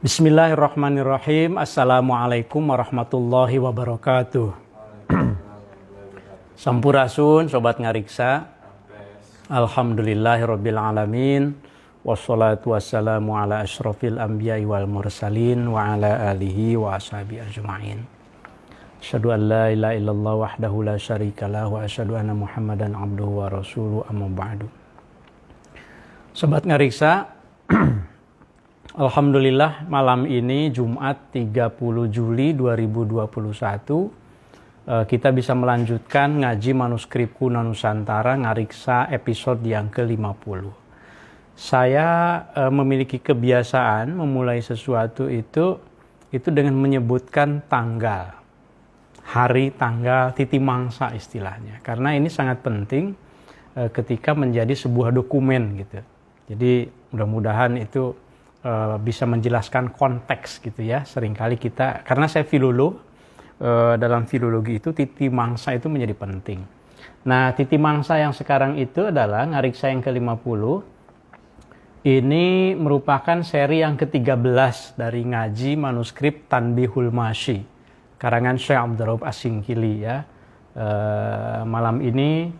Bismillahirrahmanirrahim. Assalamualaikum warahmatullahi wabarakatuh. Sampurasun Sobat Ngariksa. Alhamdulillahirabbil alamin. Wassalatu wassalamu ala asyrafil anbiya'i wal mursalin wa ala alihi wa ashabi ajma'in. Asyhadu an la ilaha illallah wahdahu la syarikalah wa asyhadu anna Muhammadan abduhu wa rasuluhu amma ba'du. Sobat Ngariksa, Alhamdulillah malam ini Jumat 30 Juli 2021 kita bisa melanjutkan ngaji manuskrip Kuno Nusantara Ngariksa episode yang ke-50. Saya memiliki kebiasaan memulai sesuatu itu dengan menyebutkan tanggal, hari, tanggal, titi mangsa istilahnya. Karena ini sangat penting ketika menjadi sebuah dokumen gitu. Jadi mudah-mudahan itu bisa menjelaskan konteks gitu ya. Seringkali kita, karena saya filolog, dalam filologi itu titi mangsa itu menjadi penting. Nah, titi mangsa yang sekarang itu adalah Ngariksa yang ke-50. Ini merupakan seri yang ke-13 dari ngaji manuskrip Tanbihul Masyi karangan Syekh Abdurrauf As-Singkili ya. Malam ini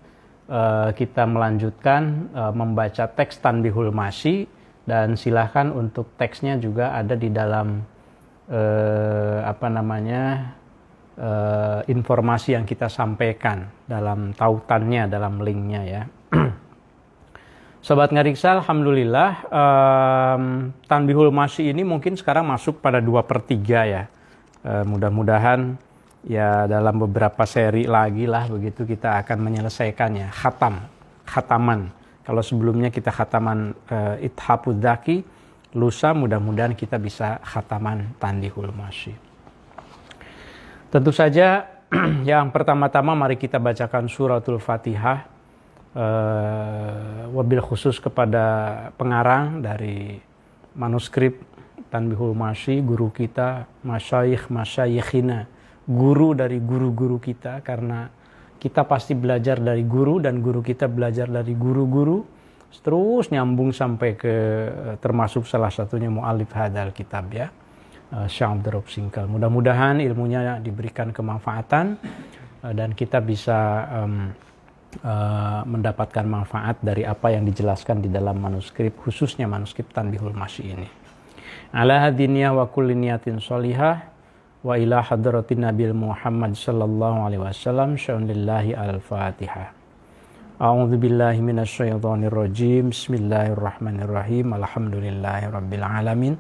kita melanjutkan membaca teks Tanbihul Masyi. Dan silahkan untuk teksnya juga ada di dalam informasi yang kita sampaikan dalam tautannya, dalam linknya ya. Sobat Ngariksa, alhamdulillah Tanbihul Masyi ini mungkin sekarang masuk pada 2/3 ya. Mudah-mudahan ya dalam beberapa seri lagi lah begitu kita akan menyelesaikannya. Khataman. Kalau sebelumnya kita khataman Ithafudz Dzaki, lusa mudah-mudahan kita bisa khataman Tanbihul Masyi. Tentu saja yang pertama-tama mari kita bacakan suratul Fatihah, wabil khusus kepada pengarang dari manuskrip Tanbihul Masyi, guru kita, masyayikhina, guru dari guru-guru kita, karena kita pasti belajar dari guru dan guru kita belajar dari guru-guru, terus nyambung sampai ke termasuk salah satunya mu'allif hadzal kitab ya, Syekh Abdurrauf Singkal. Mudah-mudahan ilmunya diberikan kemanfaatan dan kita bisa mendapatkan manfaat dari apa yang dijelaskan di dalam manuskrip, khususnya manuskrip Tanbihul Masyi ini. Ala hadiniyah wa kulli niyatin sholihah wa ila hadratin Nabil Muhammad sallallahu alaihi wasallam sya'unillahi al-Fatihah. A'udzu billahi minasyaitonir rajim. Bismillahirrahmanirrahim. Alhamdulillahi rabbil alamin.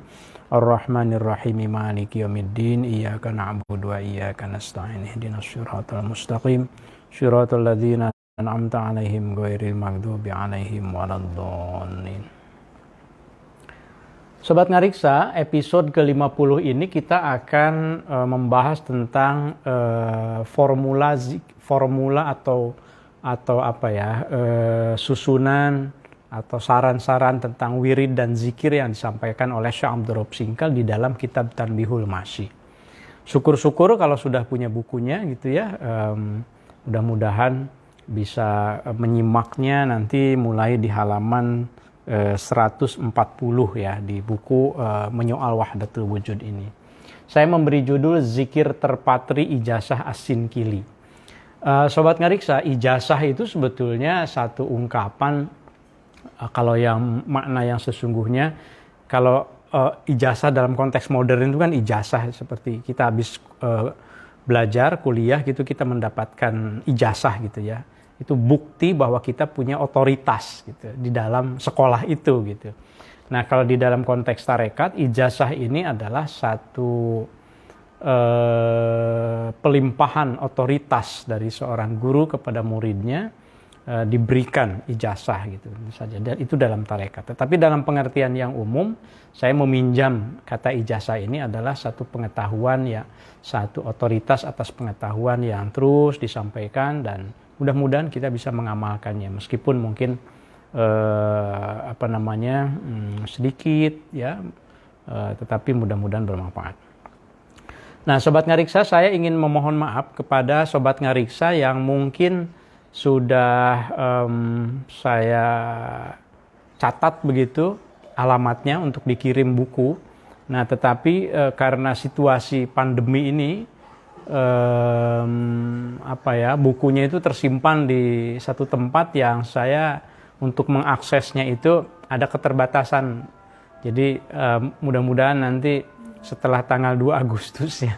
Arrahmanir rahim. Maliki yaumiddin. Iyyaka na'budu wa iyyaka nasta'in. Ihdinas siratal mustaqim. Siratal ladzina an'amta 'alaihim ghairil maghdubi 'alaihim waladdallin. Sobat Ngariksa, episode ke-50 ini kita akan membahas tentang formula atau susunan atau saran-saran tentang wirid dan zikir yang disampaikan oleh Syekh Abdurrauf Singkal di dalam kitab Tanbihul Masyi. Syukur-syukur kalau sudah punya bukunya gitu ya, mudah-mudahan bisa menyimaknya nanti mulai di halaman 140 ya di buku Menyoal Wahdatul Wujud ini. Saya memberi judul Zikir Terpatri Ijazah As-Singkili. Sobat Ngariksa, ijazah itu sebetulnya satu ungkapan, kalau yang makna yang sesungguhnya, kalau ijazah dalam konteks modern itu kan ijazah seperti kita habis belajar kuliah gitu, kita mendapatkan ijazah gitu ya. Itu bukti bahwa kita punya otoritas gitu di dalam sekolah itu gitu. Nah, kalau di dalam konteks tarekat, ijazah ini adalah satu pelimpahan otoritas dari seorang guru kepada muridnya, diberikan ijazah gitu saja. Dan itu dalam tarekat. Tetapi dalam pengertian yang umum, saya meminjam kata ijazah ini adalah satu pengetahuan ya, satu otoritas atas pengetahuan yang terus disampaikan dan mudah-mudahan kita bisa mengamalkannya meskipun mungkin sedikit ya, tetapi mudah-mudahan bermanfaat. Nah, Sobat Ngariksa, saya ingin memohon maaf kepada Sobat Ngariksa yang mungkin sudah saya catat begitu alamatnya untuk dikirim buku Nah, tetapi karena situasi pandemi ini, bukunya itu tersimpan di satu tempat yang saya untuk mengaksesnya itu ada keterbatasan. Jadi mudah-mudahan nanti setelah tanggal 2 Agustus ya,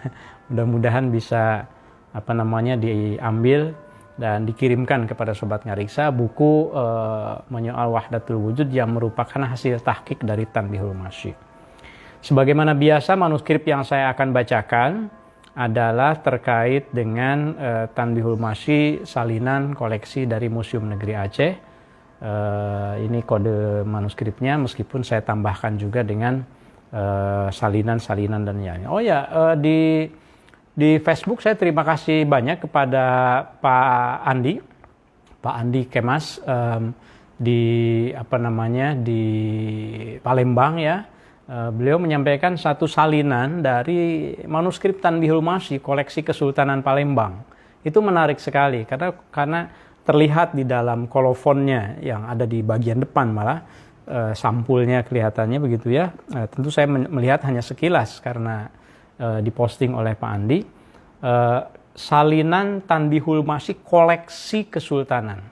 mudah-mudahan bisa diambil dan dikirimkan kepada Sobat Ngariksa buku menyoal Wahdatul Wujud yang merupakan hasil tahqiq dari Tanbihul Masyi. Sebagaimana biasa, manuskrip yang saya akan bacakan adalah terkait dengan Tanbihul Masyi salinan koleksi dari Museum Negeri Aceh. Ini kode manuskripnya, meskipun saya tambahkan juga dengan salinan-salinan dan lainnya. Oh ya, di Facebook saya terima kasih banyak kepada Pak Andi Kemas di Palembang ya. Beliau menyampaikan satu salinan dari manuskrip Tanbihul Masyi koleksi Kesultanan Palembang. Itu menarik sekali karena terlihat di dalam kolofonnya yang ada di bagian depan, malah sampulnya kelihatannya begitu ya. Tentu saya melihat hanya sekilas karena diposting oleh Pak Andi. Salinan Tanbihul Masyi koleksi Kesultanan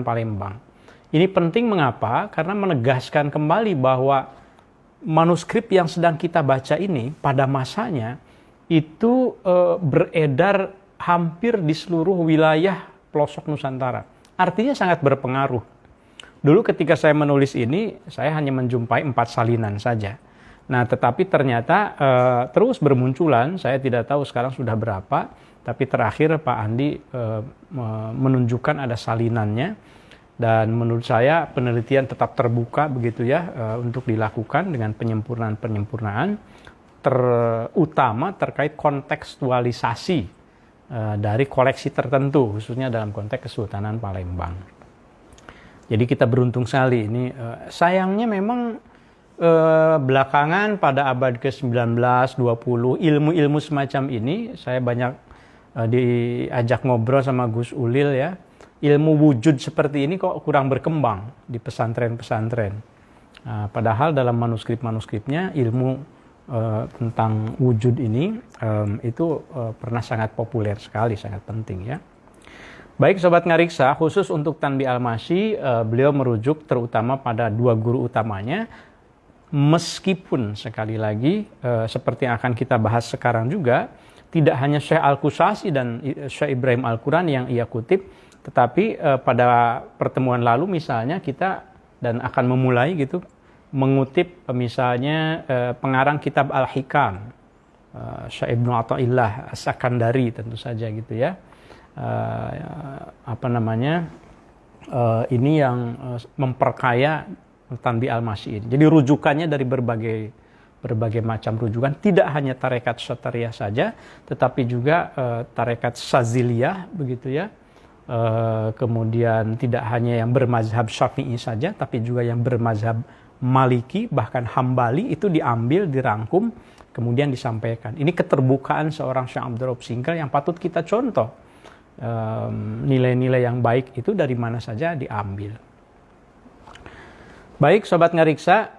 Palembang. Ini penting mengapa? Karena menegaskan kembali bahwa manuskrip yang sedang kita baca ini pada masanya itu beredar hampir di seluruh wilayah pelosok Nusantara. Artinya sangat berpengaruh. Dulu ketika saya menulis ini, saya hanya menjumpai 4 salinan saja. Nah, tetapi ternyata terus bermunculan, saya tidak tahu sekarang sudah berapa, tapi terakhir Pak Andi menunjukkan ada salinannya. Dan menurut saya penelitian tetap terbuka begitu ya untuk dilakukan dengan penyempurnaan terutama terkait kontekstualisasi dari koleksi tertentu, khususnya dalam konteks Kesultanan Palembang. Jadi kita beruntung sekali ini. Sayangnya memang belakangan pada abad ke-19, 20, ilmu-ilmu semacam ini saya banyak diajak ngobrol sama Gus Ulil ya. Ilmu wujud seperti ini kok kurang berkembang di pesantren-pesantren. Padahal dalam manuskrip-manuskripnya ilmu tentang wujud ini itu pernah sangat populer sekali, sangat penting ya. Baik Sobat Ngariksa, khusus untuk Tanbih Al-Masyi, beliau merujuk terutama pada 2 guru utamanya, meskipun sekali lagi seperti yang akan kita bahas sekarang juga, tidak hanya Syekh Al-Qusasi dan Syekh Ibrahim Al-Quran yang ia kutip, tetapi pada pertemuan lalu misalnya kita dan akan memulai gitu mengutip misalnya pengarang kitab Al-Hikam Syekh Ibnu Athaillah As-Sakandari tentu saja gitu ya. Ini yang memperkaya Tanbih Al-Masyi ini. Jadi rujukannya dari berbagai macam rujukan, tidak hanya tarekat Syatariah saja, tetapi juga tarekat Saziliyah begitu ya. Kemudian tidak hanya yang bermazhab Syafi'i saja, tapi juga yang bermazhab Maliki, bahkan Hambali itu diambil, dirangkum, kemudian disampaikan. Ini keterbukaan seorang Syekh Abdul Rauf Singkil yang patut kita contoh. Nilai-nilai yang baik itu dari mana saja diambil. Baik Sobat Ngariksa,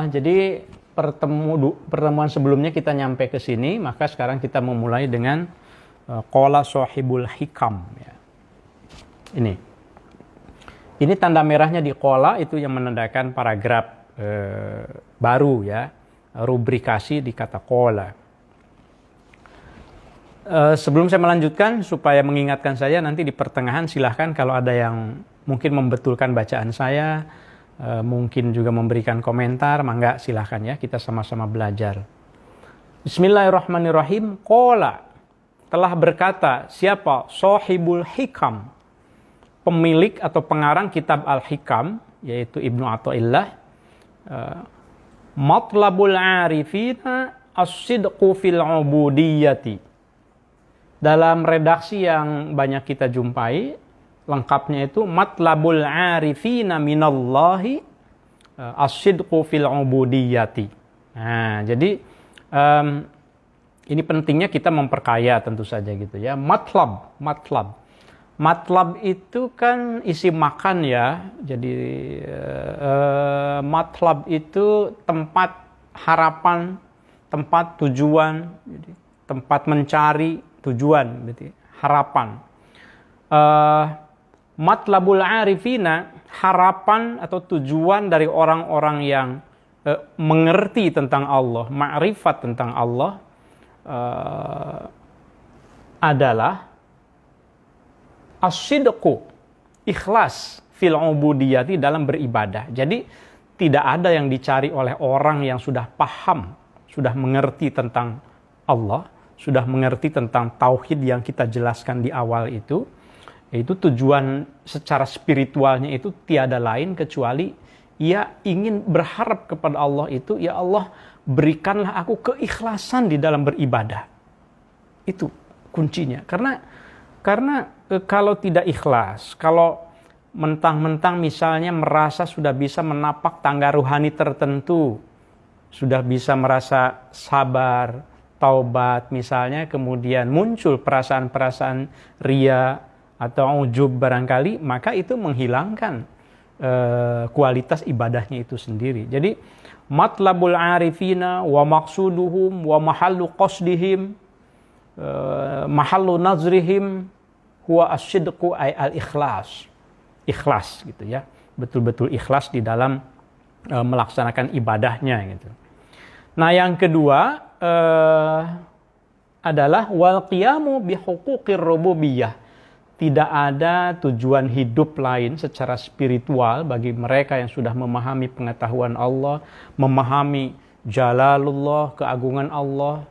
jadi pertemuan sebelumnya kita nyampe ke sini, maka sekarang kita memulai dengan Qala Shahibul Hikam ya. Ini tanda merahnya di qala itu yang menandakan paragraf baru ya, rubrikasi di kata qala. Sebelum saya melanjutkan, supaya mengingatkan saya nanti di pertengahan, silahkan kalau ada yang mungkin membetulkan bacaan saya, mungkin juga memberikan komentar, mangga silahkan ya, kita sama-sama belajar. Bismillahirrahmanirrahim. Qala, telah berkata siapa? Shahibul Hikam, pemilik atau pengarang kitab Al-Hikam, yaitu Ibnu Athaillah. Matlabul arifina as-sidqu fil ubudiyyati. Dalam redaksi yang banyak kita jumpai, lengkapnya itu Matlabul arifina minallahi as-sidqu fil ubudiyyati. Nah, jadi ini pentingnya kita memperkaya tentu saja gitu ya. Matlab. Matlab itu kan isi makan ya. Jadi matlab itu tempat harapan, tempat tujuan, jadi tempat mencari tujuan, berarti harapan. Matlabul arifina, harapan atau tujuan dari orang-orang yang mengerti tentang Allah, ma'rifat tentang Allah, adalah as-sidqu, ikhlas fil ubudiyati, dalam beribadah. Jadi tidak ada yang dicari oleh orang yang sudah paham, sudah mengerti tentang Allah, sudah mengerti tentang tauhid yang kita jelaskan di awal itu. Itu tujuan secara spiritualnya itu tiada lain kecuali ia ingin berharap kepada Allah itu, ya Allah, berikanlah aku keikhlasan di dalam beribadah. Itu kuncinya. Karena kalau tidak ikhlas, kalau mentang-mentang misalnya merasa sudah bisa menapak tangga ruhani tertentu, sudah bisa merasa sabar, taubat misalnya, kemudian muncul perasaan-perasaan ria atau ujub barangkali, maka itu menghilangkan kualitas ibadahnya itu sendiri. Jadi matlabul arifina wa maqsuduhum wa mahallu qasdihim, mahallu nazrihim huwa as-sidqu ay al-ikhlas. Ikhlas gitu ya. Betul-betul ikhlas di dalam melaksanakan ibadahnya gitu. Nah, yang kedua adalah wal qiyamu bi huquqir rububiyyah. Tidak ada tujuan hidup lain secara spiritual bagi mereka yang sudah memahami pengetahuan Allah, memahami jalalullah, keagungan Allah,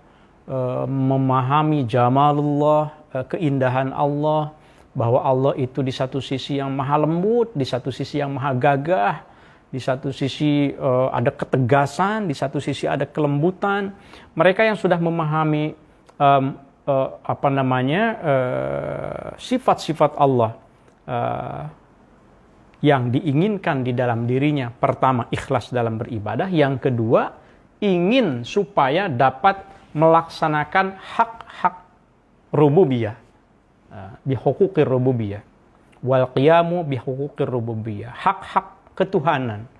memahami jamalullah, keindahan Allah, bahwa Allah itu di satu sisi yang maha lembut, di satu sisi yang maha gagah, di satu sisi ada ketegasan, di satu sisi ada kelembutan. Mereka yang sudah memahami sifat-sifat Allah yang diinginkan di dalam dirinya, pertama ikhlas dalam beribadah, yang kedua ingin supaya dapat melaksanakan hak-hak rububiyah, bihuquqir rububiyah, wal qiyamu bihuquqir rububiyah, hak-hak ketuhanan.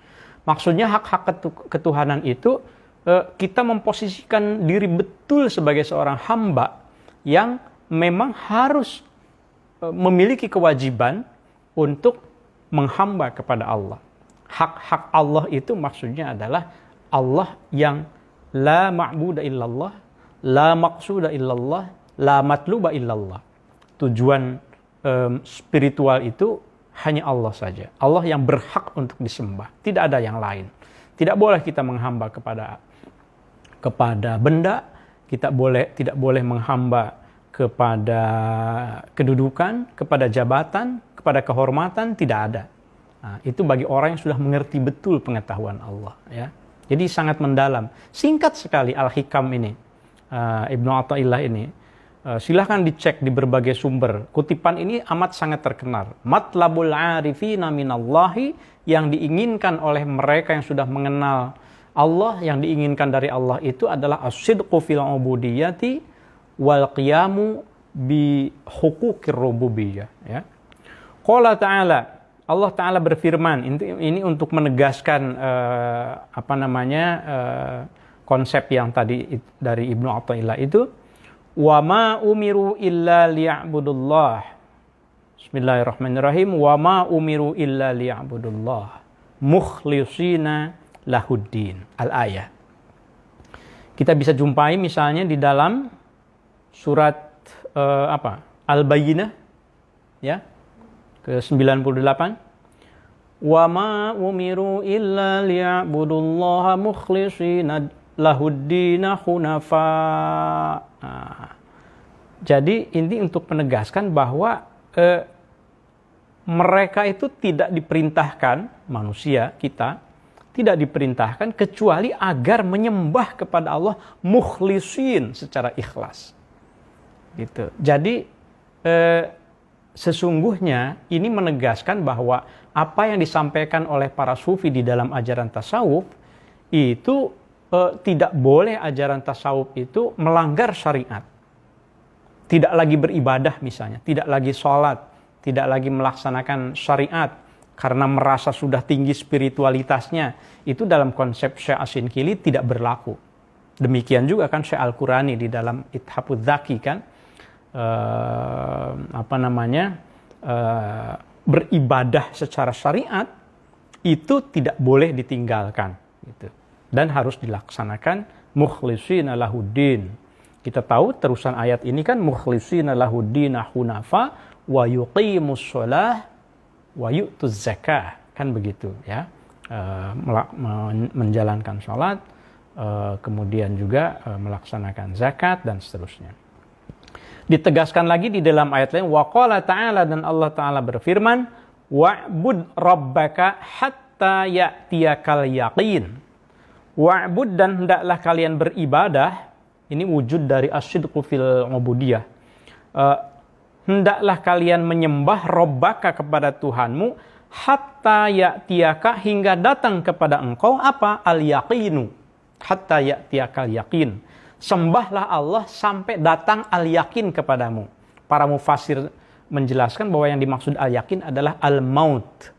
Maksudnya hak-hak ketuhanan itu kita memposisikan diri betul sebagai seorang hamba yang memang harus memiliki kewajiban untuk menghamba kepada Allah. Hak-hak Allah itu maksudnya adalah Allah yang la ma'buda illallah, la maqsuda illallah, la matluba illallah. Tujuan spiritual itu hanya Allah saja. Allah yang berhak untuk disembah, tidak ada yang lain. Tidak boleh kita menghamba kepada benda, kita tidak boleh menghamba kepada kedudukan, kepada jabatan, kepada kehormatan, tidak ada. Nah, itu bagi orang yang sudah mengerti betul pengetahuan Allah, ya. Jadi sangat mendalam. Singkat sekali Al-Hikam ini, Ibnu Athaillah ini. Silahkan dicek di berbagai sumber. Kutipan ini amat sangat terkenal. Matlabul arifina minallahi, yang diinginkan oleh mereka yang sudah mengenal Allah, yang diinginkan dari Allah itu adalah as-sidqu fil ubudiyyati wal qiyamu bi huquqir rububiyyah, ya. Qala ta'ala, Allah Ta'ala berfirman, ini untuk menegaskan konsep yang tadi dari Ibnu Athaillah itu, wa ma umiru illa liya'budullah. Bismillahirrahmanirrahim. Wa ma umiru illa liya'budullah mukhlishina lahuddin. Al-ayah. Kita bisa jumpai misalnya di dalam surat Al-Bayyinah, ya, ke-98. Wa ma umiru illa liya'budullaha mukhlishina lahuddin hunafa. Jadi ini untuk menegaskan bahwa mereka itu tidak diperintahkan, manusia kita tidak diperintahkan kecuali agar menyembah kepada Allah mukhlisin, secara ikhlas. Gitu. Jadi sesungguhnya ini menegaskan bahwa apa yang disampaikan oleh para sufi di dalam ajaran tasawuf itu tidak boleh ajaran tasawuf itu melanggar syariat. Tidak lagi beribadah misalnya, tidak lagi sholat, tidak lagi melaksanakan syariat karena merasa sudah tinggi spiritualitasnya, itu dalam konsep Syekh Ashinkili tidak berlaku. Demikian juga kan Syekh Al-Qurani di dalam Ithafudz Dzaki kan, beribadah secara syariat itu tidak boleh ditinggalkan gitu. Dan harus dilaksanakan mukhlishina lahuddin. Kita tahu terusan ayat ini kan mukhlishina lahuddin hunafa wa yuqimus shalah wa yu'tuz zakah, kan begitu ya. Menjalankan sholat, kemudian juga melaksanakan zakat dan seterusnya. Ditegaskan lagi di dalam ayat lain, wa qala ta'ala, dan Allah Ta'ala berfirman, wa'bud rabbaka hatta ya'tiyakal yaqin. Wa'bud, dan hendaklah kalian beribadah, ini wujud dari asyidqu fil ubudiyah. Hendaklah kalian menyembah rabbaka, kepada Tuhanmu, hatta ya'tiyaka, hingga datang kepada engkau apa? Al-yaqinu. Hatta ya'tiyakal yaqin. Sembahlah Allah sampai datang al-yakin kepadamu. Para mufassir menjelaskan bahwa yang dimaksud al-yakin adalah al-maut.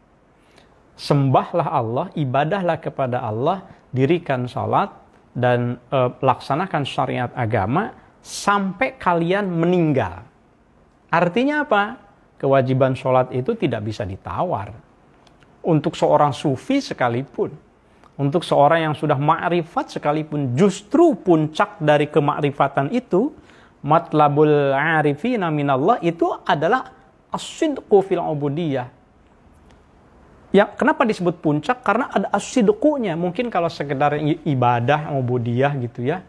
Sembahlah Allah, ibadahlah kepada Allah, dirikan salat dan laksanakan syariat agama sampai kalian meninggal. Artinya apa? Kewajiban sholat itu tidak bisa ditawar. Untuk seorang sufi sekalipun, untuk seorang yang sudah ma'rifat sekalipun, justru puncak dari kemakrifatan itu, matlabul arifina minallah, itu adalah as-sidqu fil ubudiyah. Ya, kenapa disebut puncak? Karena ada as-sidqunya. Mungkin kalau sekedar ibadah ubudiyah gitu ya,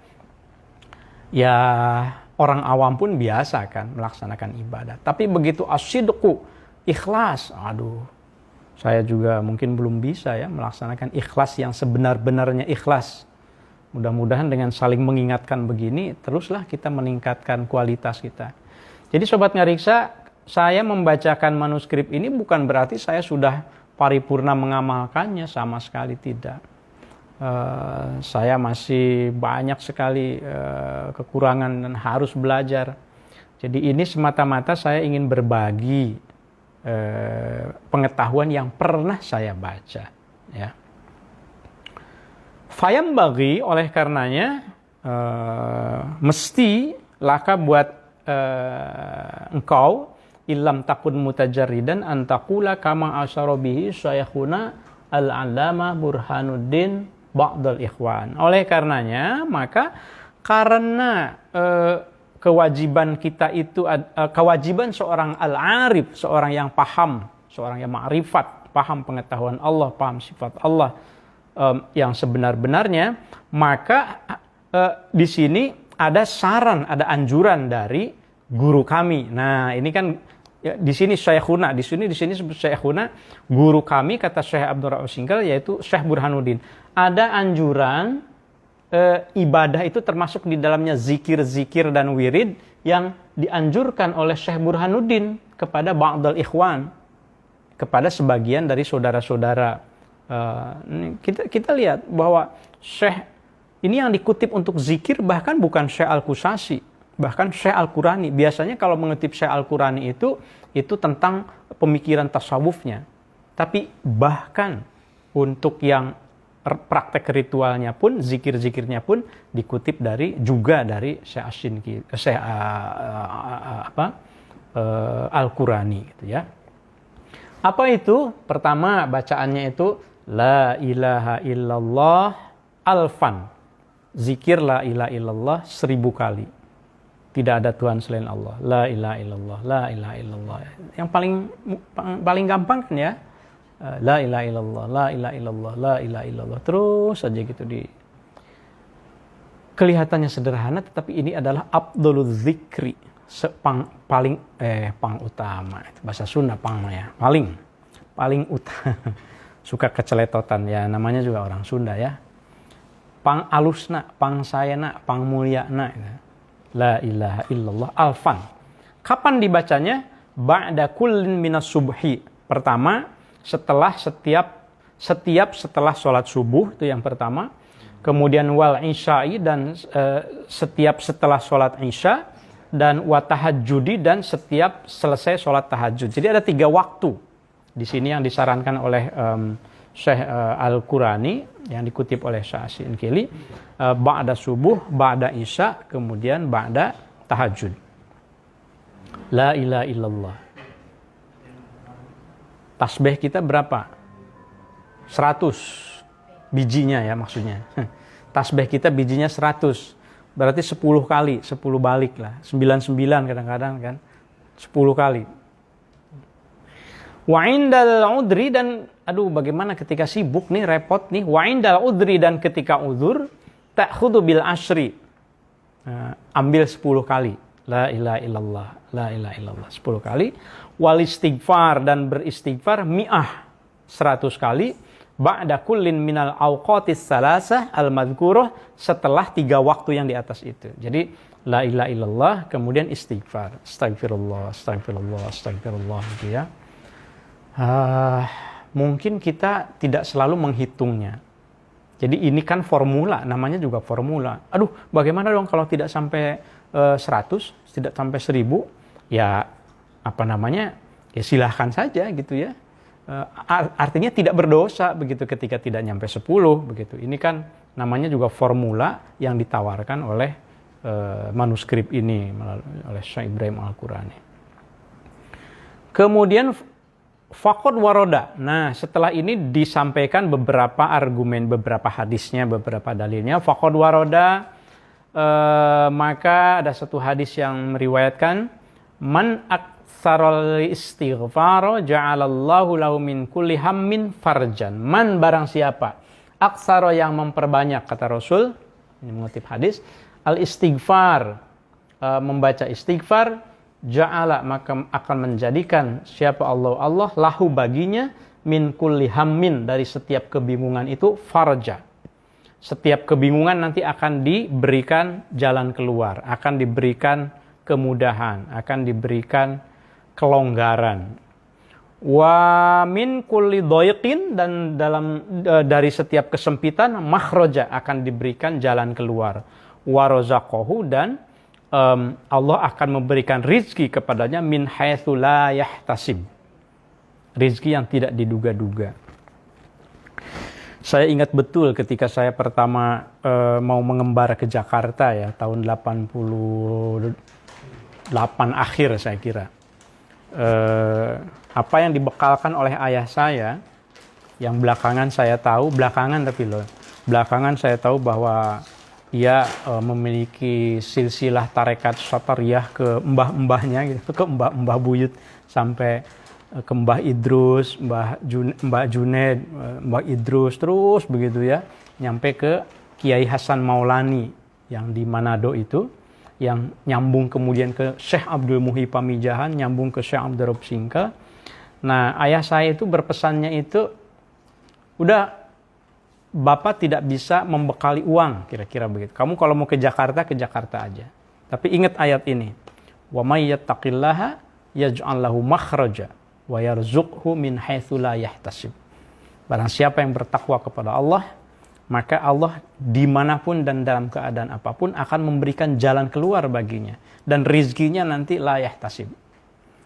ya orang awam pun biasa kan melaksanakan ibadah. Tapi begitu as-sidqu, ikhlas, aduh, saya juga mungkin belum bisa ya melaksanakan ikhlas yang sebenar-benarnya ikhlas. Mudah-mudahan dengan saling mengingatkan begini, teruslah kita meningkatkan kualitas kita. Jadi Sobat Ngariksa, saya membacakan manuskrip ini bukan berarti saya sudah paripurna mengamalkannya, sama sekali tidak. Saya masih banyak sekali kekurangan dan harus belajar. Jadi ini semata-mata saya ingin berbagi pengetahuan yang pernah saya baca. Ya. Fayam bagi, oleh karenanya mesti laka buat engkau illam takun mutajarridan antakula kama asyara bihi syayekhuna al-allama Burhanuddin ba'dal ikhwan. Oleh karenanya, maka karena kewajiban kita itu, kewajiban seorang al-arif, seorang yang paham, seorang yang ma'rifat, paham pengetahuan Allah, paham sifat Allah yang sebenar-benarnya, maka di sini ada saran, ada anjuran dari guru kami. Nah, ini kan ya, di sini Syekhuna, di sini sebut Syekhuna, guru kami, kata Syekh Abdul Rauf Singkal, yaitu Syekh Burhanuddin. Ada anjuran ibadah itu termasuk di dalamnya zikir-zikir dan wirid yang dianjurkan oleh Syekh Burhanuddin kepada ba'dal ikhwan, kepada sebagian dari saudara-saudara. Kita lihat bahwa Syekh ini yang dikutip untuk zikir bahkan bukan Syekh Al-Qusasi, bahkan Syekh Al-Qurani. Biasanya kalau mengutip Syekh Al-Qurani itu tentang pemikiran tasawufnya. Tapi bahkan untuk yang praktek ritualnya pun, zikir-zikirnya pun dikutip juga dari Syekh Ashinkili, Syekh Al-Qurani gitu ya. Apa itu? Pertama bacaannya itu la ilaha illallah alfan. Zikir la ilaha illallah 1000 kali. Tidak ada Tuhan selain Allah. La ilaha illallah, la ilaha illallah. Yang paling gampang kan ya. La ilaha illallah, la ilaha illallah, la ilaha illallah. Terus saja gitu kelihatannya sederhana, tetapi ini adalah afdhalul zikri, paling utama. Bahasa Sunda ya. Paling utama. Suka keceletotan ya, namanya juga orang Sunda ya. Pang alusna, pang sayana, pang mulyana. La ilaha illallah alfan. Kapan dibacanya? Ba'da kullin minas subhi. Pertama, setelah setelah sholat subuh, itu yang pertama. Kemudian wal isya'i, dan setiap setelah sholat isya. dan wa tahajjudi, dan setiap selesai sholat tahajud. Jadi ada 3 waktu di sini yang disarankan oleh Syekh Al-Qurani yang dikutip oleh Syekh As-Sinkili, ba'da subuh, ba'da isya, kemudian ba'da tahajud. La ilaha illallah. Tasbih kita berapa? 100 bijinya ya maksudnya. Tasbih kita bijinya 100. Berarti 10 kali, 10 balik lah. 99 kadang-kadang kan. 10 kali. Wa indal udri, dan aduh bagaimana ketika sibuk nih, repot nih. Wa indal udri, dan ketika uzur, ta'khudhu bil ashri. Ambil 10 kali. La ilaha illallah, la ilaha illallah. 10 kali. Wal istighfar, dan beristighfar mi'ah 100 kali. Ba'da kullin minal awqatis salasah al-madhkurah, setelah 3 waktu yang di atas itu. Jadi la ilaha illallah, kemudian istighfar, astagfirullah, astagfirullah, astagfirullah gitu ya. Mungkin kita tidak selalu menghitungnya. Jadi ini kan formula, namanya juga formula. Aduh, bagaimana dong kalau tidak sampai 100, tidak sampai 1000? Ya apa namanya? Ya silahkan saja gitu ya. Artinya tidak berdosa begitu ketika tidak nyampe 10 begitu. Ini kan namanya juga formula yang ditawarkan oleh manuskrip ini oleh Syekh Ibrahim Al-Qurani. Kemudian faqad waroda. Nah, setelah ini disampaikan beberapa argumen, beberapa hadisnya, beberapa dalilnya. Faqad waroda, maka ada satu hadis yang meriwayatkan, man aktsaral istighfar ja'alallahu lahu min kulli hammin farjan. Man, barang siapa aksara, yang memperbanyak, kata Rasul, ini mengutip hadis, al istighfar, membaca istighfar, ja'ala, maka akan menjadikan siapa Allah lahu baginya, min kulli hammin, dari setiap kebingungan itu, farja. Setiap kebingungan nanti akan diberikan jalan keluar, akan diberikan kemudahan, akan diberikan kelonggaran. Wa min kulli dhaiqin, dan dari setiap kesempitan, makhraja, akan diberikan jalan keluar. Wa razaqahu, dan Allah akan memberikan rizki kepadanya min haitsu la yahtasib. Rizki yang tidak diduga-duga. Saya ingat betul ketika saya pertama mau mengembara ke Jakarta ya, tahun 88 akhir saya kira. Apa yang dibekalkan oleh ayah saya, yang belakangan saya tahu bahwa ia memiliki silsilah tarekat Satariyah ke mbah-mbahnya gitu, ke mbah buyut, sampai ke Mbah Idrus, Mbah Junaid, Mbah Idrus, terus begitu ya, nyampe ke Kiai Hasan Maulani yang di Manado itu, yang nyambung kemudian ke Syekh Abdul Muhyi Pamijahan, nyambung ke Syekh Abdul Rabb Singka. Nah, ayah saya itu berpesannya itu, udah, Bapak tidak bisa membekali uang, kira-kira begitu. Kamu kalau mau ke Jakarta aja. Tapi ingat ayat ini. Wa may yattaqillaha yaj'al lahu makhraja wa yarzuqhu min haitsu la yahtasib. Barang siapa yang bertakwa kepada Allah, maka Allah dimanapun dan dalam keadaan apapun akan memberikan jalan keluar baginya. Dan rizkinya nanti la yahtasib.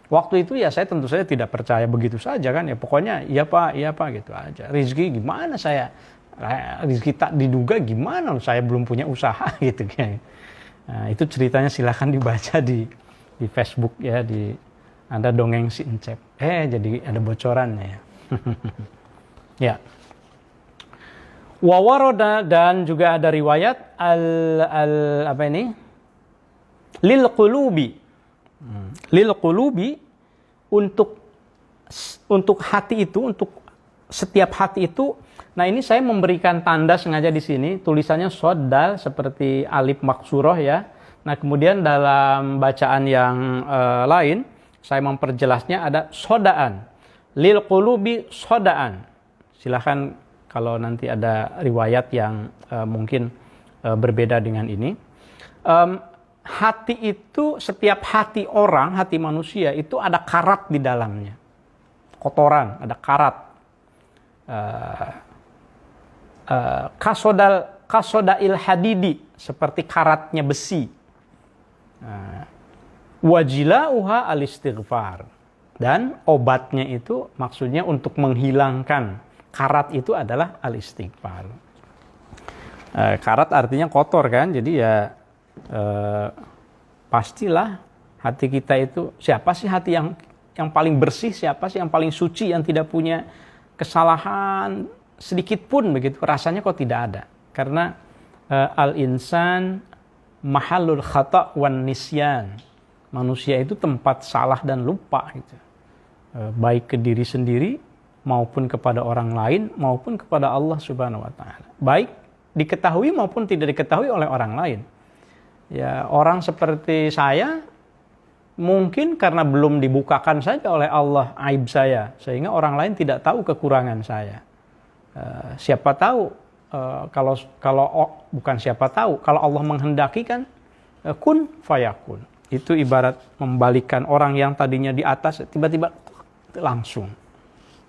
Waktu itu ya saya tentu saja tidak percaya begitu saja kan. Ya pokoknya iya pak gitu aja. Rizki gimana saya? Rizki tak diduga gimana? Saya belum punya usaha gitu kan. Nah, itu ceritanya silahkan dibaca di Facebook ya, ada dongeng si Encep. Jadi ada bocorannya ya. Ya. Wa warada, dan juga ada riwayat lil qulubi, untuk hati itu, untuk setiap hati itu. Nah, ini saya memberikan tanda sengaja di sini, tulisannya shad dal seperti alif maksurah ya. Nah, kemudian dalam bacaan yang lain saya memperjelasnya ada sodaan, lil qulubi sodaan. Silahkan kalau nanti ada riwayat yang mungkin berbeda dengan ini. Hati itu, setiap hati orang, hati manusia itu ada karat di dalamnya, kotoran, ada karat. Kasodail hadidi, seperti karatnya besi. Wajilauha al-istighfar. Dan obatnya itu maksudnya untuk menghilangkan karat itu adalah al-istighfar. Karat artinya kotor kan, jadi ya pastilah hati kita itu, siapa sih hati yang paling bersih, siapa sih yang paling suci, yang tidak punya kesalahan sedikit pun begitu, rasanya kok tidak ada. Karena al-insan mahallul khata' wan nisyan. Manusia itu tempat salah dan lupa gitu. Baik ke diri sendiri maupun kepada orang lain maupun kepada Allah Subhanahu wa taala. Baik diketahui maupun tidak diketahui oleh orang lain. Ya, orang seperti saya mungkin karena belum dibukakan saja oleh Allah aib saya, sehingga orang lain tidak tahu kekurangan saya. Siapa tahu bukan siapa tahu, kalau Allah menghendaki kan kun fayakun. Itu ibarat membalikan orang yang tadinya di atas tiba-tiba langsung.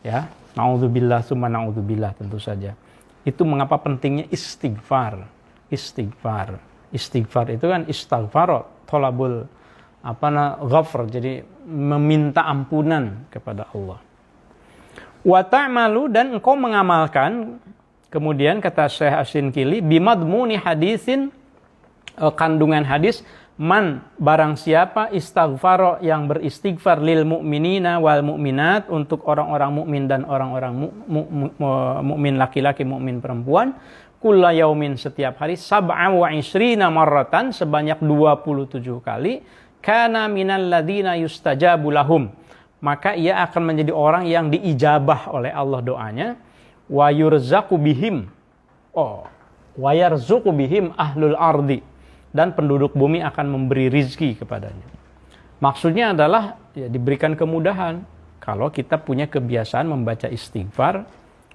Ya, naudzubillah summa naudzubillah tentu saja. Itu mengapa pentingnya istighfar. Istighfar itu kan istighfar, thalabul ghafr, jadi meminta ampunan kepada Allah. Wa ta'malu, dan engkau mengamalkan, kemudian kata Syekh Asy-Syinkili, bimadmuni hadisin, kandungan hadis, man barang siapa istighfar, yang beristighfar, lil mu'minina wal mu'minat, untuk orang-orang mukmin dan orang-orang mukmin laki-laki, mukmin perempuan, kulla yaumin, setiap hari, sab'a wa isrina marratan, sebanyak 27 kali, kana minal ladina yustajabu lahum, maka ia akan menjadi orang yang diijabah oleh Allah doanya, wa yurzaqu bihim, wa yarzuqu bihim ahlul ardi, dan penduduk bumi akan memberi rizki kepadanya. Maksudnya adalah ya, diberikan kemudahan kalau kita punya kebiasaan membaca istighfar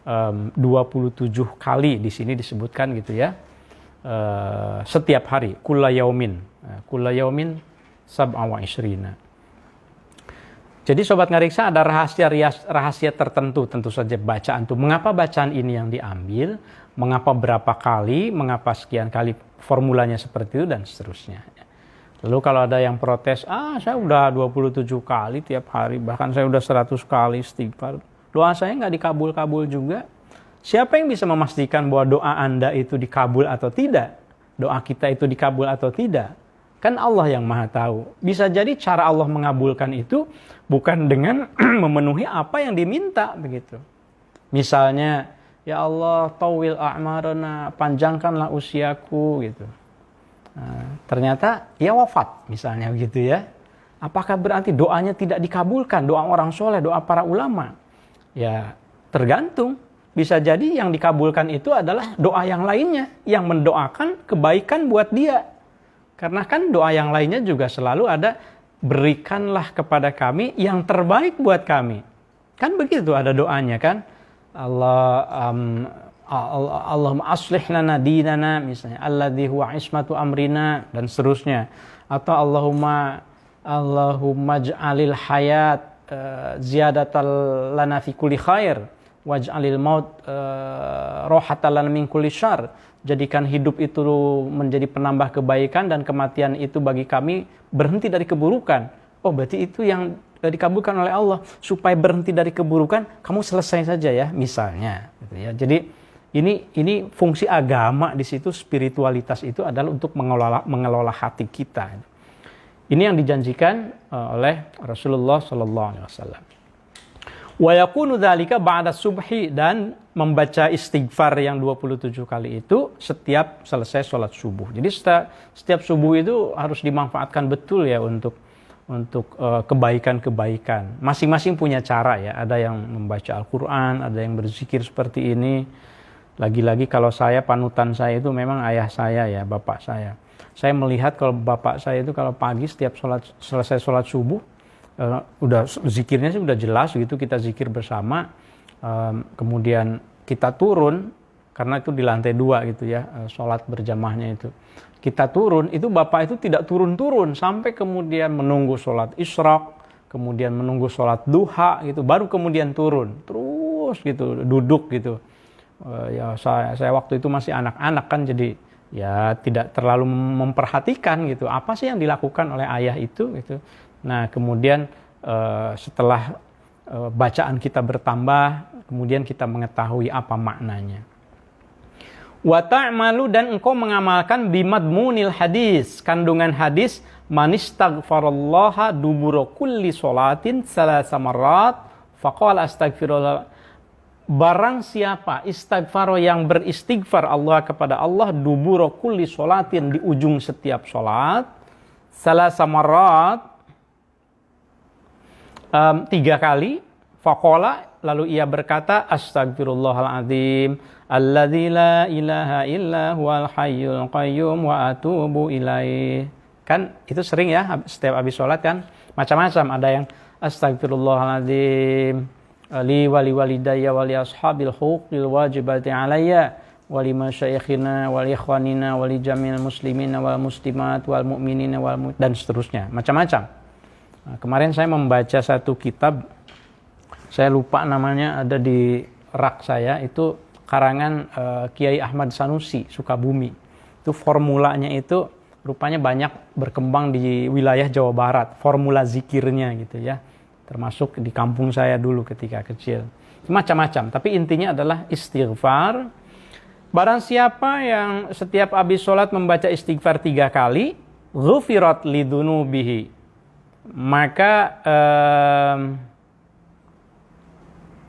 27 kali, di sini disebutkan gitu ya, setiap hari, kulla yaumin sab'a wa isrina. Jadi Sobat Ngariksa, ada rahasia tertentu tentu saja bacaan itu. Mengapa bacaan ini yang diambil? Mengapa berapa kali? Mengapa sekian kali? Formulanya seperti itu dan seterusnya. Lalu kalau ada yang protes, saya udah 27 kali tiap hari, bahkan saya udah 100 kali istighfar, doa saya nggak dikabul-kabul juga. Siapa yang bisa memastikan bahwa doa Anda itu dikabul atau tidak? Doa kita itu dikabul atau tidak? Kan Allah yang maha tahu. Bisa jadi cara Allah mengabulkan itu bukan dengan memenuhi apa yang diminta begitu. Misalnya, ya Allah, tawil a'marana, panjangkanlah usiaku gitu. Ternyata ya wafat misalnya begitu ya. Apakah berarti doanya tidak dikabulkan, doa orang soleh, doa para ulama? Ya tergantung. Bisa jadi yang dikabulkan itu adalah doa yang lainnya, yang mendoakan kebaikan buat dia. Karena kan doa yang lainnya juga selalu ada, berikanlah kepada kami yang terbaik buat kami. Kan begitu ada doanya kan. Allahumma aslih lana dinana, misalnya alladzi huwa ismatu amrina, dan seterusnya. Atau Allahumma ij'alil hayat ziyadatal lana fi kulli khair waj'alil maut rohatan lana min kulli syarr. Jadikan hidup itu menjadi penambah kebaikan dan kematian itu bagi kami berhenti dari keburukan. Berarti itu yang dikabulkan oleh Allah. Supaya berhenti dari keburukan, kamu selesai saja ya, misalnya. Gitu ya. Jadi ini fungsi agama di situ, spiritualitas itu adalah untuk mengelola hati kita. Ini yang dijanjikan oleh Rasulullah SAW. Wa yakunu dzalika ba'da subhi, dan membaca istighfar yang 27 kali itu setiap selesai sholat subuh. Jadi setiap subuh itu harus dimanfaatkan betul ya untuk kebaikan-kebaikan. Masing-masing punya cara ya. Ada yang membaca Al-Quran, ada yang berzikir seperti ini. Lagi-lagi kalau saya, panutan saya itu memang ayah saya ya, bapak saya. Saya melihat kalau bapak saya itu kalau pagi setiap selesai sholat subuh, udah zikirnya sih udah jelas gitu, kita zikir bersama, kemudian kita turun, karena itu di lantai 2 gitu ya, sholat berjamaahnya itu. Kita turun, itu bapak itu tidak turun-turun, sampai kemudian menunggu sholat isyraq, kemudian menunggu sholat duha gitu, baru kemudian turun, terus gitu, duduk gitu. Ya saya waktu itu masih anak-anak kan, jadi ya tidak terlalu memperhatikan gitu apa sih yang dilakukan oleh ayah itu gitu. Nah kemudian setelah bacaan kita bertambah, kemudian kita mengetahui apa maknanya. Wa ta'malu, dan engkau mengamalkan bimadmunil hadis, kandungan hadis, manistaghfarallaha dubura kulli sholatin salasa marrat faqala astaghfirullah. Barang siapa istighfar yang beristighfar Allah kepada Allah dubura kulli sholatin, di ujung setiap sholat, salasa marrat, 3 kali, faqala, lalu ia berkata astaghfirullahaladzim alladzi la ilaha illa huwal hayyul qayyum wa atubu ilaih. Kan itu sering ya setiap habis sholat kan macam-macam, ada yang astaghfirullahaladzim li wali walidayya wali ashabil huquqil wajibati alayya wali masyayikhina wali ikhwanina wali jamil muslimina wal muslimat wal mu'minina dan seterusnya, macam-macam. Nah, kemarin saya membaca satu kitab, saya lupa namanya, ada di rak saya, itu karangan Kiai Ahmad Sanusi Sukabumi. Itu formulanya itu rupanya banyak berkembang di wilayah Jawa Barat, formula zikirnya gitu ya. Termasuk di kampung saya dulu ketika kecil. Macam-macam, tapi intinya adalah istighfar. Barang siapa yang setiap habis sholat membaca istighfar 3 kali, ghufirat lidunubihi, maka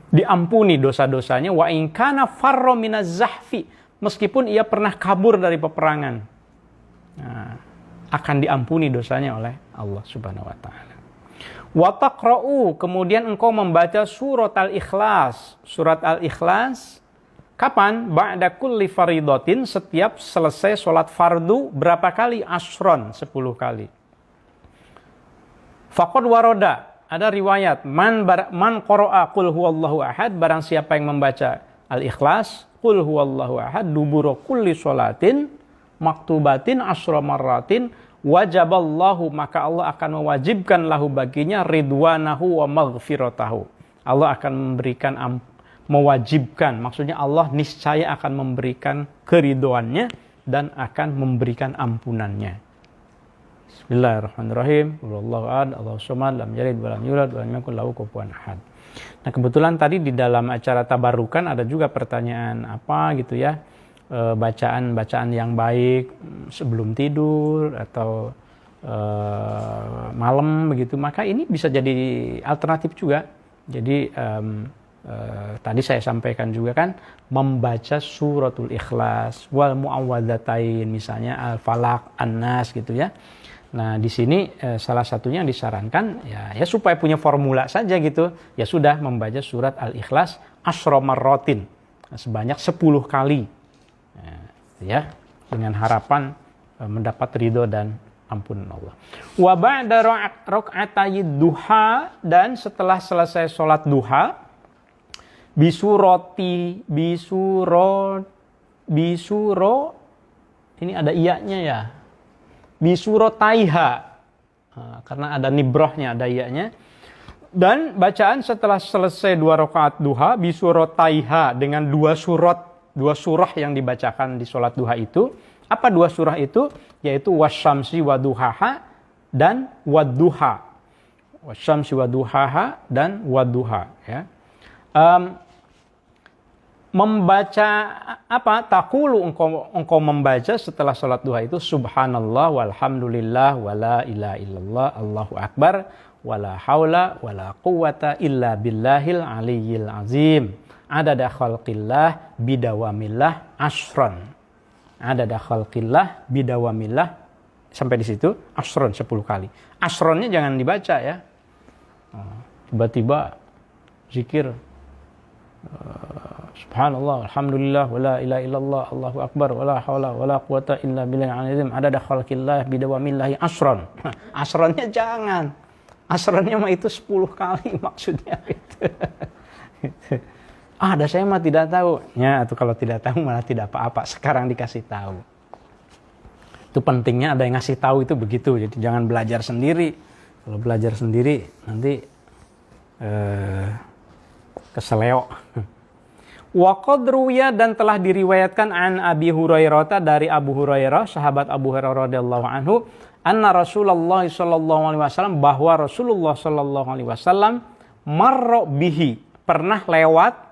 diampuni dosa-dosanya, wa in kana farra minaz zahfi, meskipun ia pernah kabur dari peperangan. Nah, akan diampuni dosanya oleh Allah Subhanahu wa taala. Wa taqra'u, kemudian engkau membaca surat Al-Ikhlas. Surat Al-Ikhlas kapan? Ba'da kulli faridatin, setiap selesai sholat fardu. Berapa kali? Ashron, 10 kali. Faqad waroda, ada riwayat man qara'a qul huwallahu ahad, barang siapa yang membaca Al-Ikhlas, qul huwallahu ahad dubura kulli sholatin maktubatin asyra marratin wajaballahu, maka Allah akan mewajibkan lahu baginya ridwanahu wa maghfiratahu. Allah akan memberikan mewajibkan, maksudnya Allah niscaya akan memberikan keridhoannya dan akan memberikan ampunannya. Bismillahirrahmanirrahim. Wallahu ahad, Allahu samad, lam yalid wa lam yulad wa lam yakul lahu kufuwan ahad. Nah, kebetulan tadi di dalam acara tabarukan ada juga pertanyaan apa gitu ya, bacaan-bacaan yang baik sebelum tidur atau malam begitu. Maka ini bisa jadi alternatif juga. Jadi tadi saya sampaikan juga kan, membaca suratul Ikhlas wal muawwadzatain, misalnya Al-Falaq, An-Nas gitu ya. Nah, di sini salah satunya yang disarankan ya supaya punya formula saja gitu. Ya sudah, membaca surat Al-Ikhlas asyra marratin, sebanyak 10 kali. Ya, dengan harapan mendapat ridho dan ampunan Allah. Wa ba'da rakaatayid duha, dan setelah selesai sholat duha, bisuro, ini ada iyanya ya, bisuro taiha, karena ada nibrohnya, ada iyanya. Dan bacaan setelah selesai 2 rakaat duha, bisuro taiha, dengan 2 surah yang dibacakan di sholat duha itu. Apa 2 surah itu? Yaitu wasyamsi waduhaha dan wadduha. Wasyamsi waduhaha dan wadduha ya. Membaca apa? Taqulu, engkau membaca setelah sholat duha itu subhanallah walhamdulillah wala ilaha illallah Allahu akbar wala haula wala quwata illa billahil aliyyil azim. Adada khalqillah bidawamillah asyran. Adada khalqillah bidawamillah, sampai di situ asyran 10 kali. Asyrannya jangan dibaca ya. Tiba-tiba zikir subhanallah alhamdulillah wala ilaha illallah Allahu akbar wala haula wala quwata illa billahil azim. Adada khalqillah bidawamillah asyran. Asyrannya jangan. Asyrannya mah itu 10 kali maksudnya gitu. Ada saya mah tidak tahu. Ya, atau kalau tidak tahu malah tidak apa-apa. Sekarang dikasih tahu. Itu pentingnya ada yang ngasih tahu itu begitu. Jadi jangan belajar sendiri. Kalau belajar sendiri nanti keseleo. Wa qad ruwiya, dan telah diriwayatkan an Abi Hurairah, dari Abu Hurairah, sahabat Abu Hurairah radhiyallahu anhu, anna Rasulullah sallallahu alaihi wasallam, bahwa Rasulullah sallallahu alaihi wasallam marra bihi, pernah lewat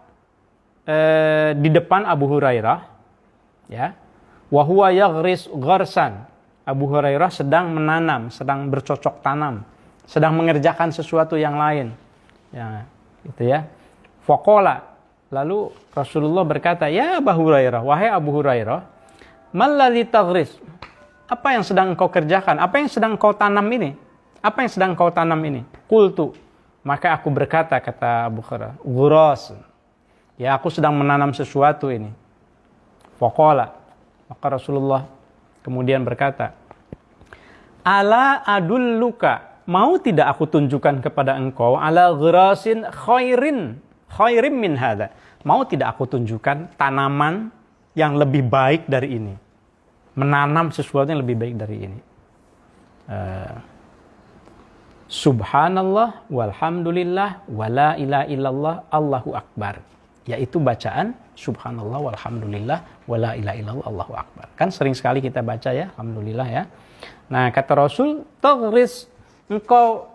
di depan Abu Hurairah, ya. Wa huwa yaghris gharsan. Abu Hurairah sedang menanam, sedang bercocok tanam, sedang mengerjakan sesuatu yang lain. Ya, gitu ya. Faqala, lalu Rasulullah berkata, "Ya Abu Hurairah, wahai Abu Hurairah, malladzi taghris?" Apa yang sedang engkau kerjakan? Apa yang sedang kau tanam ini? Apa yang sedang kau tanam ini? Qultu, maka aku berkata, kata Abu Hurairah, "Ghuras." Ya, aku sedang menanam sesuatu ini. Faqala, maka Rasulullah kemudian berkata, "Ala adulluka, mau tidak aku tunjukkan kepada engkau, ala ghirasin khairin min hadza, mau tidak aku tunjukkan tanaman yang lebih baik dari ini, menanam sesuatu yang lebih baik dari ini." Subhanallah walhamdulillah wala ilaha illallah Allahu akbar, yaitu bacaan subhanallah walhamdulillah wala ilaha illallah Allahu akbar. Kan sering sekali kita baca ya, alhamdulillah ya. Nah, kata Rasul, taghris, engkau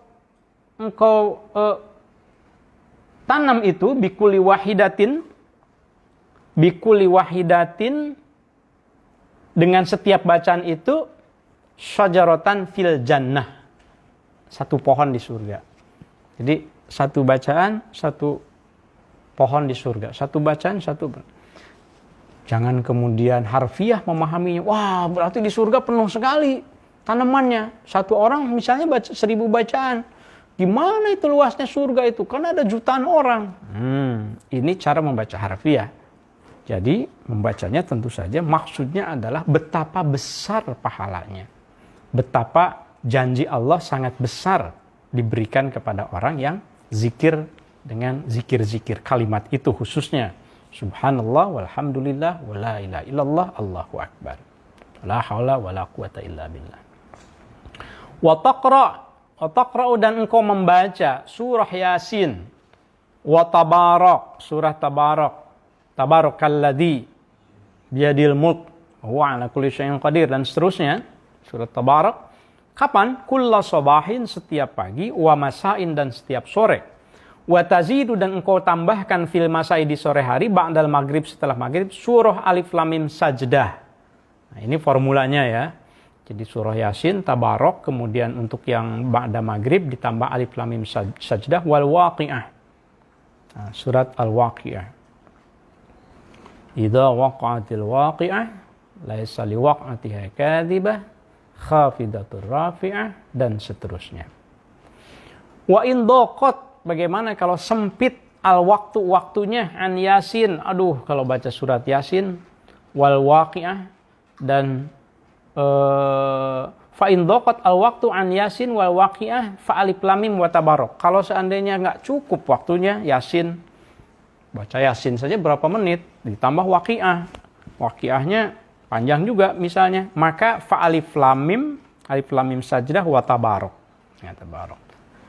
tanam itu bikuli wahidatin, dengan setiap bacaan itu, syajaratan fil jannah, satu pohon di surga. Jadi satu bacaan, satu pohon di surga. Satu bacaan, satu. Jangan kemudian harfiah memahaminya. Wah, berarti di surga penuh sekali tanamannya. Satu orang misalnya baca 1000 bacaan. Gimana itu luasnya surga itu? Kan ada jutaan orang. Ini cara membaca harfiah. Jadi membacanya tentu saja maksudnya adalah betapa besar pahalanya. Betapa janji Allah sangat besar diberikan kepada orang yang zikir dengan zikir-zikir kalimat itu khususnya. Subhanallah walhamdulillah wala ilaha illallah Allahu akbar. La haula wala quwata illa billah. Wa taqra, dan engkau membaca surah Yasin. Wa tabarak, surah Tabarak. Tabarakalladzi biyadil mulk wa ala kulli syai'in qadir, dan seterusnya. Surat Tabarak. Kapan? Kulla sabahin, setiap pagi, wa masain, dan setiap sore. Wa tazidu, dan engkau tambahkan fil masai, di sore hari, ba'dal maghrib, setelah maghrib, surah Alif Lam Mim Sajdah. Nah, ini formulanya ya. Jadi surah Yasin, Tabarak, kemudian untuk yang ba'da maghrib ditambah Alif Lam Mim Sajdah, wal waqi'ah. Nah, surat Al-Waqi'ah. Idza waqa'atil waqi'ah laisa liwaq'atiha kadhibah khafidatur rafi'ah, dan seterusnya. Wa in daqat, bagaimana kalau sempit waktunya an Yasin? Aduh, kalau baca surat Yasin, wal waqi'ah, dan fa in daqat waktu an Yasin wal waqi'ah fa alif lam mim wa tabarak. Kalau seandainya nggak cukup waktunya Yasin, baca Yasin saja berapa menit, ditambah waqi'ah. Waqi'ahnya panjang juga misalnya, maka fa alif lam mim sajdah wa tabarak. Ya, tabarak.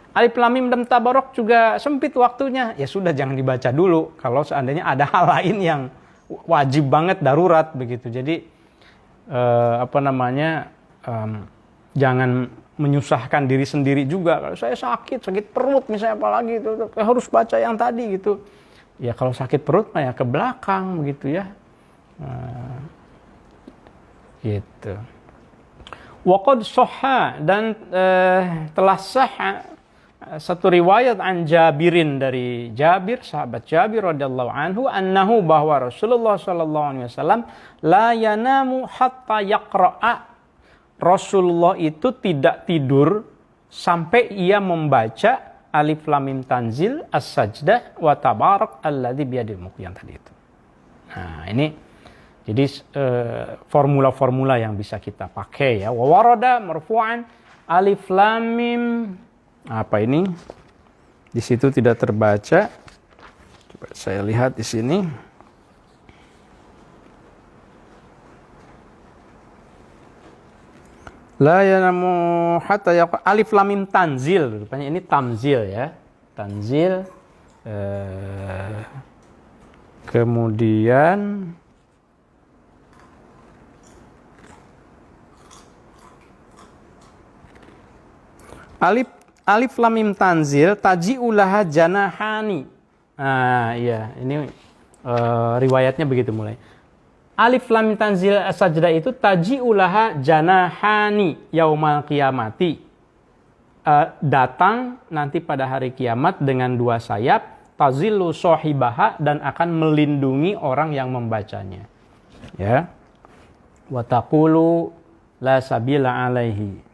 Alif Lam Mim dan Tabarak juga sempit waktunya. Ya sudah, jangan dibaca dulu. Kalau seandainya ada hal lain yang wajib banget, darurat begitu. Jadi jangan menyusahkan diri sendiri juga. Kalau saya sakit perut misalnya, apalagi itu harus baca yang tadi gitu. Ya kalau sakit perut mah ya ke belakang begitu ya. Gitu. Waqad sahha, dan telah sah satu riwayat an Jabirin, dari Jabir, sahabat Jabir radhiyallahu anhu, annahu, bahwa Rasulullah sallallahu alaihi wasallam la yanamu hatta yaqra'a, Rasulullah itu tidak tidur sampai ia membaca Alif Lam Mim Tanzil, As-Sajdah, wa Tabarak alladzi biyadil mulk, yang tadi itu. Nah, ini jadi formula-formula yang bisa kita pakai ya. Wa warada marfu'an Alif Lam Mim, apa ini? Di situ tidak terbaca. Coba saya lihat di sini. La yanamu hatta Alif Lam Mim Tanzil. Rupanya ini tamzil ya. Tanzil. Kemudian alif lam mim tanzil taji'ulaha janahani. Nah, iya, ini riwayatnya begitu mulai. Alif lam mim tanzil sajdah itu taji'ulaha janahani yaumal qiyamati. Datang nanti pada hari kiamat dengan dua sayap, tazillu sohibaha, dan akan melindungi orang yang membacanya. Ya. Wa taqulu la sabila alaihi.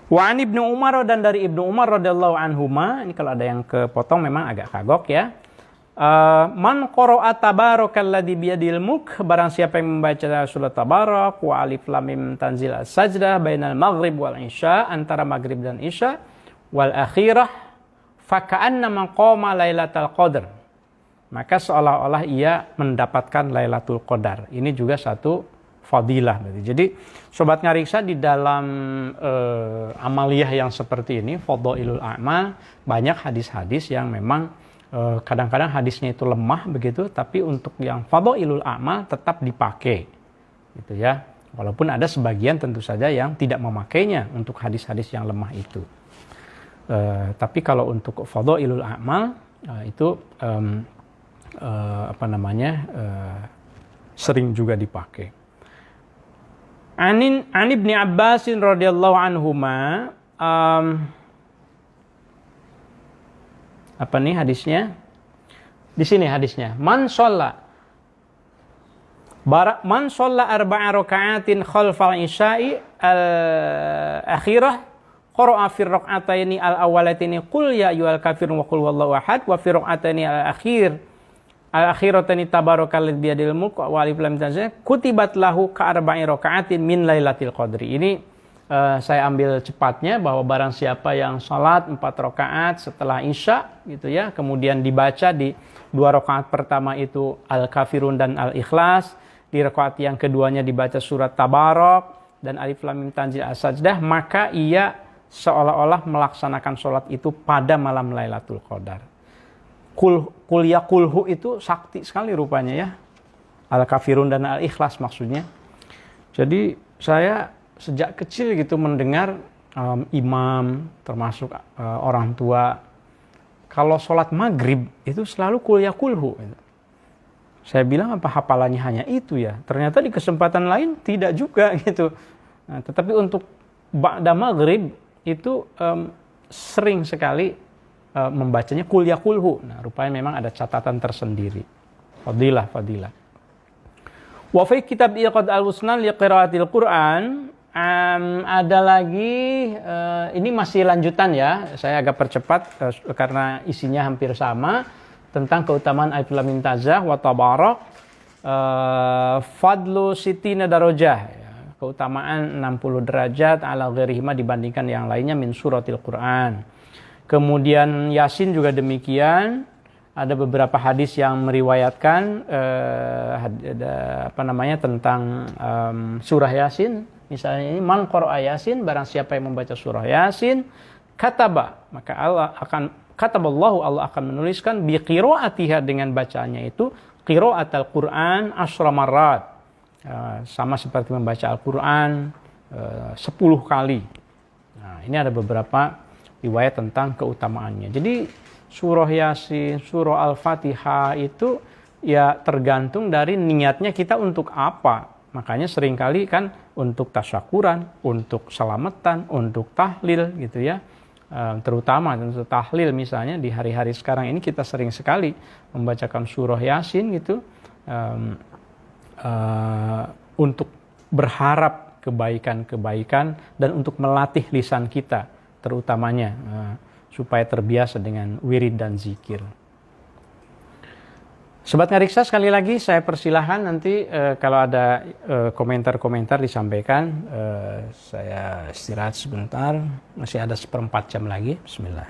Wa an Ibnu Umar, dan dari Ibnu Umar radhiyallahu anhuma, ini kalau ada yang kepotong memang agak kagok ya. Man qara'a tabarakalladzi biyadil mulk, barang siapa yang membaca surat Tabarak wa alif lam mim tanzil as-sajdah bainal maghrib wal isya, antara maghrib dan isya, wal akhirah faka'annama qama lailatul qadar, maka seolah-olah ia mendapatkan Lailatul Qadar. Ini juga satu fadilah. Jadi sobat ngariksa, di dalam amaliyah yang seperti ini, fadhailul a'mal, banyak hadis-hadis yang memang kadang-kadang hadisnya itu lemah begitu, tapi untuk yang fadhailul a'mal tetap dipakai gitu ya. Walaupun ada sebagian tentu saja yang tidak memakainya untuk hadis-hadis yang lemah itu. Tapi kalau untuk fadhailul a'mal itu sering juga dipakai. An Ibni Abbasin radhiyallahu anhuma, apa nih hadisnya? Di sini hadisnya. Man shalla arba'a raka'atin khalfal isya'i al-akhirah qara'a fi rak'ataini al-awwalataini qul ya ayyuhal kafirun wa qul wallahu ahad, wa fi rak'ataini al-akhiratani tabarakal biyadil mulk wa alif lam tanzil kutibat lahu ka arba'i raka'atin min lailatul qadri. Ini saya ambil cepatnya, bahwa barang siapa yang salat 4 rakaat setelah isya gitu ya, kemudian dibaca di 2 rakaat pertama itu Al-Kafirun dan Al-Ikhlas, di rakaat yang keduanya dibaca surat Tabarak dan Alif Lam Mim Tanzil As-Sajdah, maka ia seolah-olah melaksanakan salat itu pada malam Lailatul Qadar. Kulhu itu sakti sekali rupanya ya. Al-Kafirun dan Al-Ikhlas maksudnya. Jadi saya sejak kecil gitu mendengar imam termasuk orang tua kalau sholat maghrib itu selalu kulhu. Saya bilang apa hafalannya hanya itu ya? Ternyata di kesempatan lain tidak juga gitu. Nah, tetapi untuk ba'da maghrib itu sering sekali membacanya kulhu. Nah, rupanya memang ada catatan tersendiri. Fadilah. Wa fi kitab Iqad al-Husnan li qiraatil Qur'an. Ada lagi, ini masih lanjutan ya, saya agak percepat karena isinya hampir sama, tentang keutamaan Alif Lam Mim Tanzil wa Tabarak, fadlu sitina darajah, ya, keutamaan 60 derajat ala ghairihima dibandingkan yang lainnya min suratil Quran. Kemudian Yasin juga demikian, ada beberapa hadis yang meriwayatkan tentang surah Yasin. Misalnya ini man qara'a Yasin, barang siapa yang membaca surah Yasin, maka Allah akan menuliskan bi qiraatiha, dengan bacaannya itu qiraatul Quran asyra marrat, sama seperti membaca Al-Quran 10 kali. Nah, ini ada beberapa riwayat tentang keutamaannya. Jadi surah Yasin, surah Al-Fatihah itu ya tergantung dari niatnya kita untuk apa. Makanya seringkali kan untuk tasyakuran, untuk selamatan, untuk tahlil gitu ya. Terutama untuk tahlil misalnya di hari-hari sekarang ini kita sering sekali membacakan surah Yasin gitu. Untuk berharap kebaikan-kebaikan dan untuk melatih lisan kita terutamanya supaya terbiasa dengan wirid dan zikir. Sobat Ngariksa, sekali lagi saya persilahkan nanti kalau ada komentar-komentar disampaikan. Saya istirahat sebentar, masih ada 1/4 jam lagi. Bismillah.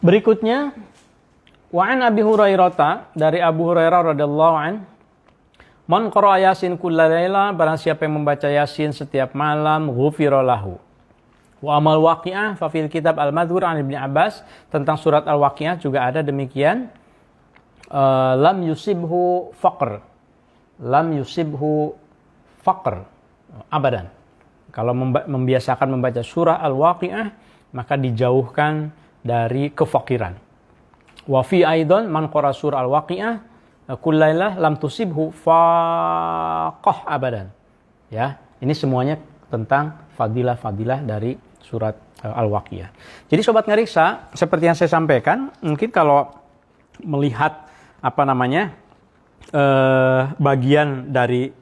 Berikutnya Wa an Abi Hurairah, dari Abu Hurairah radhiyallahu an, man qara'a Yasin kullalaila, barang siapa yang membaca Yasin setiap malam, ghufira lahu. Wa amal waqi'ah fa fil kitab al-madhkur an Ibnu Abbas, tentang surat al-waqi'ah juga ada demikian. Lam yusibhu faqr. Lam yusibhu faqr abadan. Kalau membiasakan membaca surah al-waqi'ah, maka dijauhkan dari kefakiran. Wa fi aidan man qara surah al-waqi'ah kullailah lam tusibhu faqah abadan. Ya, ini semuanya tentang fadilah-fadilah dari surat al-waqi'ah. Jadi sobat ngariksa, seperti yang saya sampaikan, mungkin kalau melihat bagian dari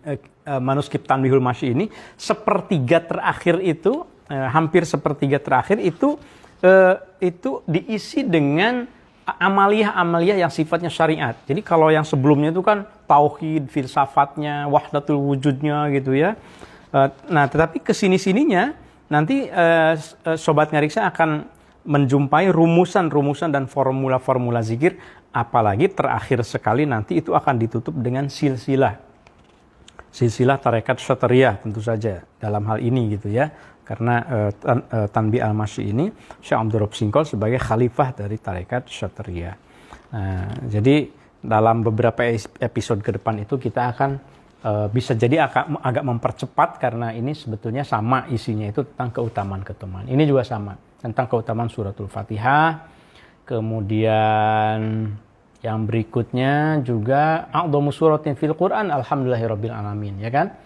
manuskrip Tanbihul Masyi ini, sepertiga terakhir itu, hampir sepertiga terakhir itu diisi dengan amaliyah-amaliyah yang sifatnya syariat. Jadi kalau yang sebelumnya itu kan tauhid, filsafatnya, wahdatul wujudnya gitu ya. Nah, tetapi kesini-sininya nanti sobat ngariksa akan menjumpai rumusan-rumusan dan formula-formula zikir, apalagi terakhir sekali nanti itu akan ditutup dengan silsilah tarekat Syatriyah tentu saja dalam hal ini gitu ya, karena Tanbih Al-Masyi ini Syekh Abdul Rabb Singkol sebagai khalifah dari tarekat Syatriyah. Nah, jadi dalam beberapa episode ke depan itu kita akan bisa jadi agak mempercepat, karena ini sebetulnya sama isinya itu tentang keutamaan. Ini juga sama tentang keutamaan suratul Fatihah. Kemudian yang berikutnya juga a'dhamu suratin fil Quran alhamdulillahirabbil alamin, ya kan?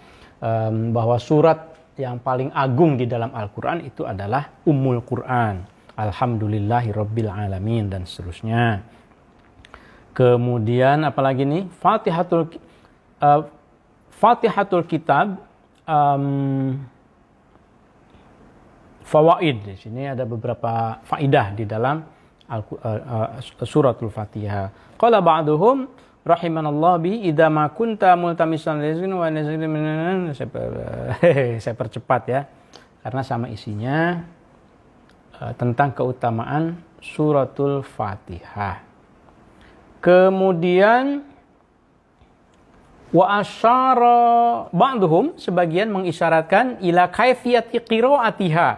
Bahwa surat yang paling agung di dalam Al-Qur'an itu adalah Ummul Quran, alhamdulillahirabbil alamin, dan seterusnya. Kemudian apalagi nih? Fatihatul Kitab, fawaid. Di sini ada beberapa faidah di dalam suratul Fatihah. Qala ba'duhum rahimanallah bi idza ma kunta multamisan rizqin wa nazrin. Saya percepat ya, karena sama isinya tentang keutamaan suratul Fatihah. Kemudian wa asyara ba'duhum, sebagian mengisyaratkan ila kaifiyati qiraatiha,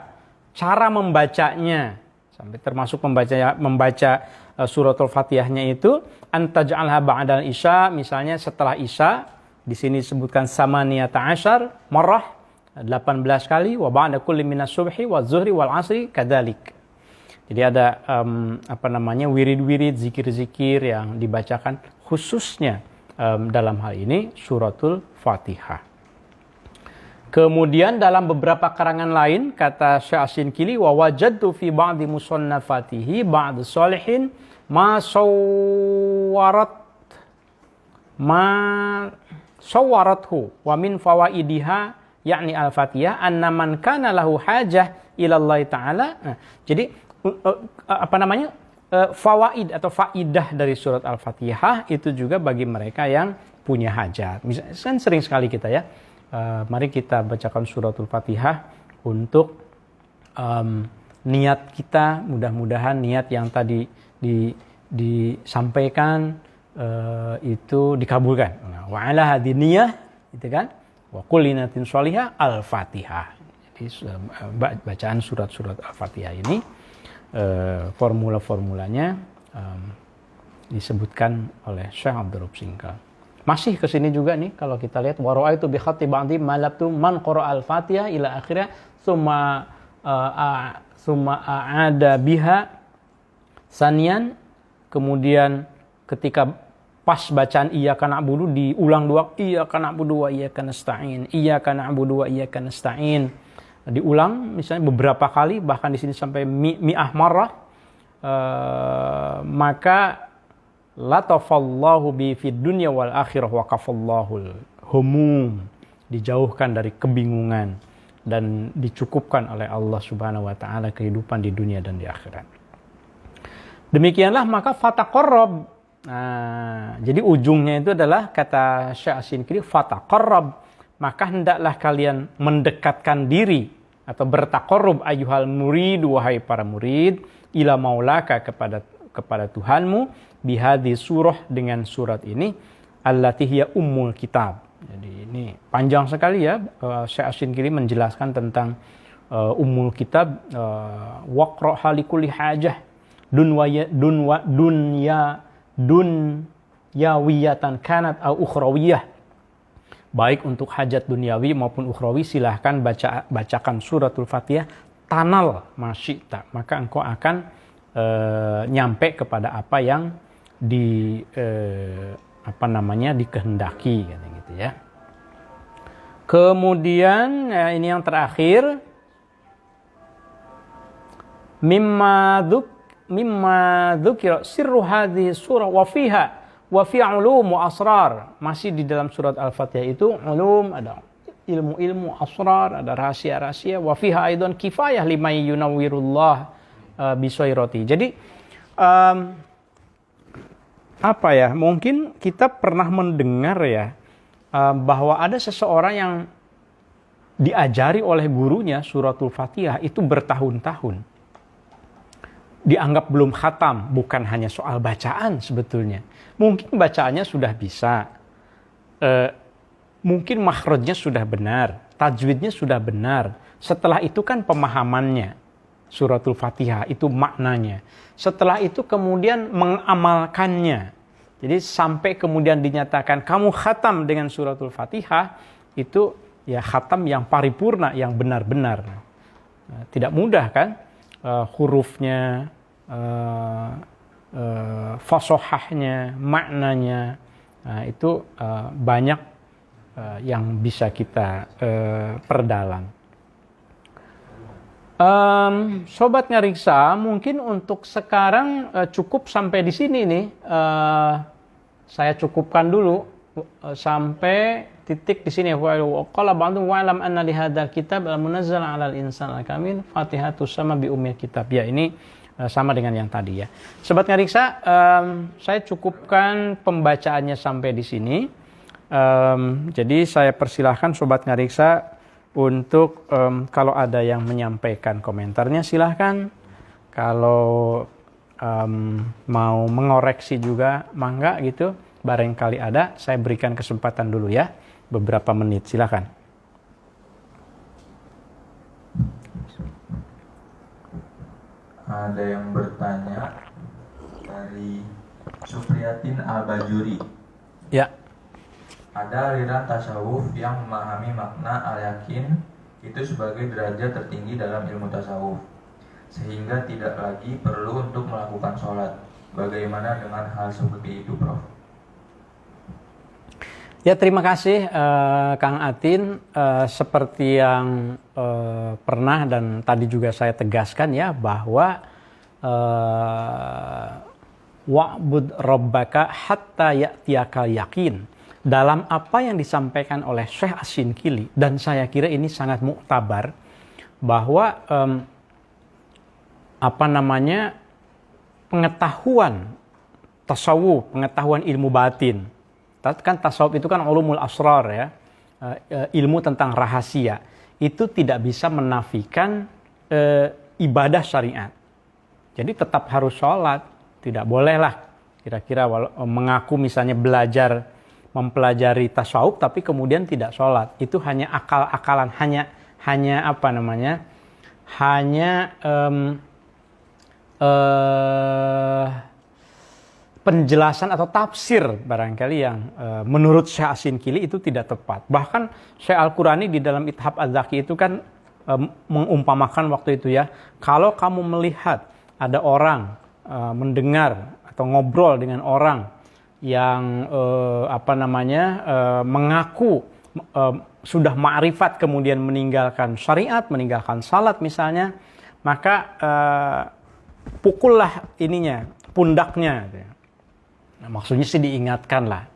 cara membacanya, sampai termasuk membaca suratul Fatihahnya itu antaj'alha ba'dal isya, misalnya setelah isya, di sini disebutkan samaniyata asyar marrah, 18 kali, wa ba'da kulli minas subhi wa zuhri wal asri kadzalik. Jadi ada wirid-wirid, zikir-zikir yang dibacakan khususnya dalam hal ini suratul Fatihah. Kemudian dalam beberapa karangan lain, kata Syekh Asy-Syinkili, wa wajadtu fi ba'di musannafatihi ba'd sholihin ma sawwarathu wa min fawaidiha yakni al-Fatihah anna man kana lahu hajah ila Allah taala. Nah, jadi fawaid atau faidah dari surat Al-Fatihah itu juga bagi mereka yang punya hajat. Misalnya kan sering sekali kita ya, mari kita bacakan suratul Fatihah untuk niat kita, mudah-mudahan niat yang tadi disampaikan itu dikabulkan. Nah, wa ala hadhihi niyyah, gitu kan? Wa kulli niyatin sholihah al-Fatihah. Jadi bacaan surat-surat Al-Fatihah ini formula-formulanya disebutkan oleh Syekh Abdul Rabb Singkol. Masih ke sini juga nih, kalau kita lihat wa ra'aitu bi khatti ba'di malabtu man qara'a al-Fatihah ila akhirnya summa a'ada biha sanian, kemudian ketika pas bacaan iyyaka na'budu diulang dua, iyyaka na'budu wa iyyaka nasta'in, iyyaka na'budu wa iyyaka nasta'in, diulang misalnya beberapa kali, bahkan di sini sampai mi'ah marrah, maka latafallahu bi fid dunya wal akhirah wa kafallahu humum, dijauhkan dari kebingungan dan dicukupkan oleh Allah Subhanahu wa taala kehidupan di dunia dan di akhirat. Demikianlah maka fataqarrab. Nah, jadi ujungnya itu adalah kata Syekh Asy-Syinkili, fataqarrab, maka hendaklah kalian mendekatkan diri atau bertaqarrub ayyuhal murid, wahai para murid, ila maulaka, kepada kepada Tuhanmu bihadhi surah, dengan surat ini, allati hiya ummul kitab. Jadi ini panjang sekali ya, Syekh Asy-Syinkili menjelaskan tentang ummul kitab, waqra halikulli hajah dunyawiyatan kanat au ukhrawiyah. Baik untuk hajat duniawi maupun ukhrawi, silahkan bacakan suratul Fatihah tanal masyita, maka engkau akan nyampe kepada apa yang dikehendaki gitu ya. Kemudian ini yang terakhir, mimma dzukira sirru hadhihi surah wa fiha wa fi ulum wa asrar. Masih di dalam surat Al-Fatihah itu ulum, ada ilmu-ilmu, asrar, ada rahasia-rahasia, wa fiha aidan kifayah liman yunawwirullah bisairati. Jadi mungkin kita pernah mendengar ya, bahwa ada seseorang yang diajari oleh gurunya suratul Fatihah itu bertahun-tahun, dianggap belum khatam. Bukan hanya soal bacaan sebetulnya, mungkin bacaannya sudah bisa, mungkin makhrajnya sudah benar, tajwidnya sudah benar. Setelah itu kan pemahamannya suratul Fatihah itu maknanya. Setelah itu kemudian mengamalkannya. Jadi sampai kemudian dinyatakan kamu khatam dengan suratul Fatihah, itu ya khatam yang paripurna, yang benar-benar. Tidak mudah kan, hurufnya, fasohahnya, maknanya, itu banyak yang bisa kita perdalam. Sobat Ngariksa, mungkin untuk sekarang cukup sampai di sini nih. Saya cukupkan dulu sampai titik di sini. Qala ba'du wa'lam anna li hadzal kitab al-munazzal 'alal insan al-kamil Fatihatus sama bi ummil kitab. Ya, ini sama dengan yang tadi ya. Sobat Ngariksa, saya cukupkan pembacaannya sampai di sini. Jadi saya persilahkan Sobat Ngariksa untuk kalau ada yang menyampaikan komentarnya silahkan. Kalau mau mengoreksi juga mangga gitu, barangkali ada. Saya berikan kesempatan dulu ya, beberapa menit, silahkan. Ada yang bertanya dari Supriyatin Al-Bajuri. Ya. Ada aliran tasawuf yang memahami makna al-yakin itu sebagai derajat tertinggi dalam ilmu tasawuf, sehingga tidak lagi perlu untuk melakukan sholat. Bagaimana dengan hal seperti itu, Prof? Ya, terima kasih Kang Atin. Seperti yang pernah dan tadi juga saya tegaskan ya, bahwa wa'bud rabbaka hatta ya'tiyakal yakin. Dalam apa yang disampaikan oleh Syekh Asy-Syinkili, dan saya kira ini sangat muktabar, bahwa pengetahuan tasawuf, pengetahuan ilmu batin. Kan tasawuf itu kan ulumul asrar ya, ilmu tentang rahasia. Itu tidak bisa menafikan ibadah syariat. Jadi tetap harus sholat, tidak bolehlah kira-kira mengaku misalnya mempelajari tasawuf tapi kemudian tidak sholat. Itu hanya akal-akalan, penjelasan atau tafsir barangkali yang menurut Syekh Asy-Syinkili itu tidak tepat. Bahkan Syekh Al-Qurani di dalam Ithaf Az-Zaki itu kan mengumpamakan waktu itu ya, kalau kamu melihat ada orang mendengar atau ngobrol dengan orang yang mengaku sudah ma'rifat kemudian meninggalkan syariat, meninggalkan salat misalnya, maka pukullah pundaknya. Nah, maksudnya sih diingatkan lah,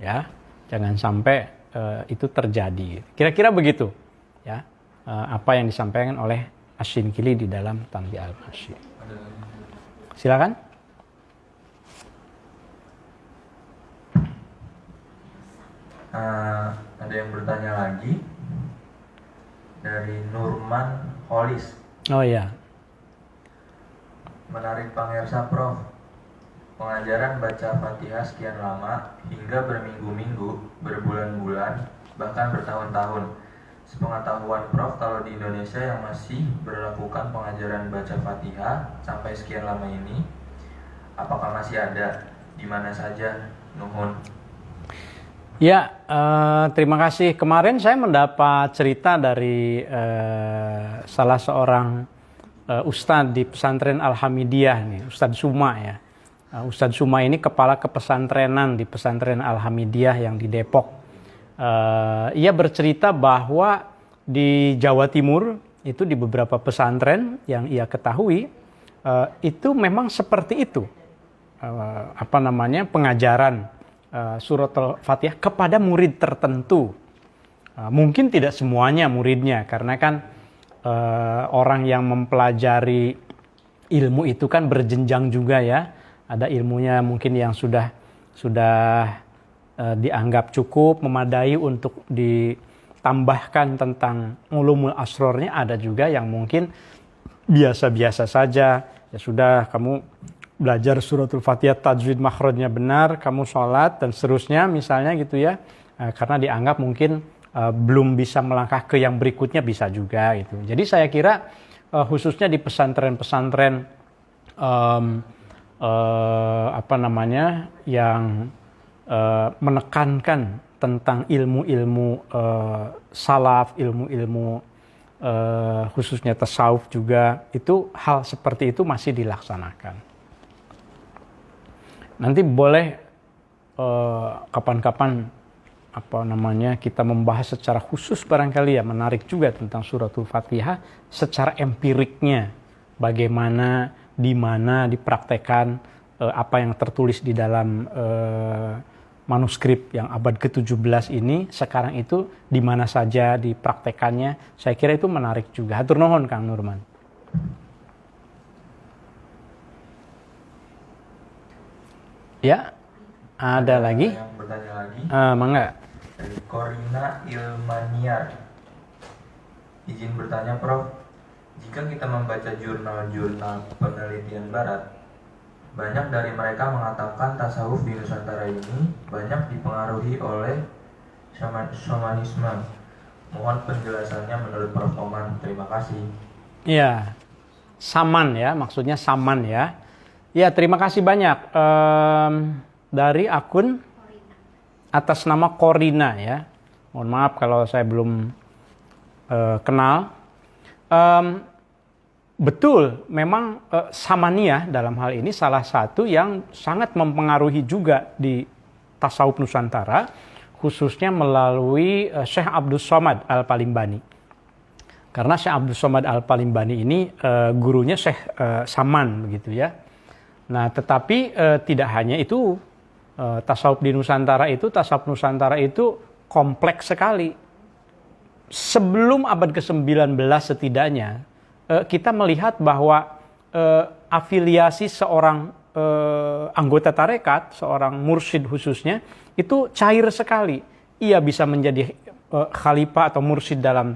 ya, jangan sampai itu terjadi. Kira-kira begitu, ya, apa yang disampaikan oleh Asy-Syinkili di dalam Tanbih al-Masyi. Silakan. Ada yang bertanya lagi dari Nurman Holis. Oh ya. Menarik pangersa Prof. Pengajaran baca Fatihah sekian lama hingga berminggu-minggu, berbulan-bulan, bahkan bertahun-tahun. Sepengetahuan Prof, kalau di Indonesia yang masih berlakukan pengajaran baca Fatihah sampai sekian lama ini, apakah masih ada? Di mana saja? Nuhun. Ya, terima kasih. Kemarin saya mendapat cerita dari salah seorang ustadz di pesantren Al-Hamidiyah nih, Ustadz Suma ya. Ustadz Suma ini kepala kepesantrenan di pesantren Al-Hamidiyah yang di Depok. Ia bercerita bahwa di Jawa Timur itu di beberapa pesantren yang ia ketahui itu memang seperti itu. Pengajaran surat Al-Fatihah kepada murid tertentu. Mungkin tidak semuanya muridnya, karena kan orang yang mempelajari ilmu itu kan berjenjang juga ya. Ada ilmunya mungkin yang sudah dianggap cukup memadai untuk ditambahkan tentang ulumul asrornya. Ada juga yang mungkin biasa-biasa saja. Ya sudah, kamu belajar suratul Fatihah tajwid makhrajnya benar, kamu sholat dan seterusnya misalnya gitu ya. Karena dianggap mungkin belum bisa melangkah ke yang berikutnya, bisa juga gitu. Jadi saya kira khususnya di pesantren-pesantren yang menekankan tentang ilmu-ilmu salaf, ilmu-ilmu khususnya tasawuf juga, itu hal seperti itu masih dilaksanakan. Nanti boleh kapan-kapan kita membahas secara khusus barangkali ya, menarik juga tentang suratul Fatihah secara empiriknya, bagaimana, di mana dipraktekkan, apa yang tertulis di dalam manuskrip yang abad ke-17 ini sekarang itu di mana saja dipraktekannya. Saya kira itu menarik juga. Hatur nuhun Kang Nurman. Ya, ada lagi? Yang bertanya lagi. Mangga. Dari Korina Ilmaniar. Izin bertanya Prof, jika kita membaca jurnal-jurnal penelitian Barat, banyak dari mereka mengatakan tasawuf di Nusantara ini banyak dipengaruhi oleh shamanisme. Mohon penjelasannya menurut Prof Oman. Terima kasih. Ya, saman ya, maksudnya saman ya. Ya, terima kasih banyak dari akun atas nama Korina ya. Mohon maaf kalau saya belum kenal. Betul, memang Samaniyah dalam hal ini salah satu yang sangat mempengaruhi juga di tasawuf Nusantara, khususnya melalui Syekh Abdul Somad Al-Palimbani. Karena Syekh Abdul Somad Al-Palimbani ini gurunya Syekh Saman begitu ya. Nah, tetapi tidak hanya itu, tasawuf Nusantara itu kompleks sekali. Sebelum abad ke-19 setidaknya, kita melihat bahwa afiliasi seorang anggota tarekat, seorang mursyid khususnya, itu cair sekali. Ia bisa menjadi khalifah atau mursyid dalam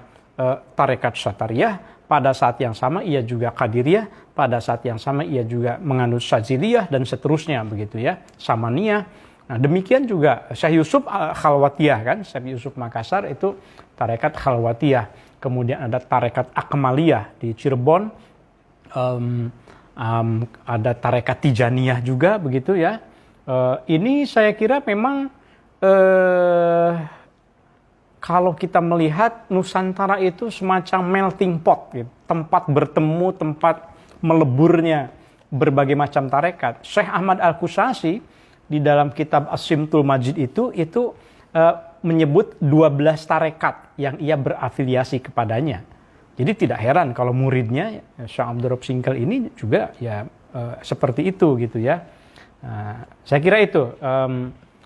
tarekat Syatariyah, pada saat yang sama ia juga Qadiriyah, pada saat yang sama ia juga menganut Syadziliyah dan seterusnya begitu ya, Samaniyah. Nah, demikian juga Syekh Yusuf Khalwatiyah kan, Syekh Yusuf Makassar itu tarekat Khalwatiyah. Kemudian ada tarekat Akmaliyah di Cirebon, ada tarekat Tijaniyah juga begitu ya. Ini saya kira memang kalau kita melihat Nusantara itu semacam melting pot, gitu. Tempat bertemu, tempat meleburnya berbagai macam tarekat. Syekh Ahmad Al-Qusasi di dalam kitab As-Simtul Majid itu menyebut 12 tarekat yang ia berafiliasi kepadanya. Jadi tidak heran kalau muridnya Syekh Abdul Rabb Singkal ini juga ya seperti itu gitu ya. Saya kira itu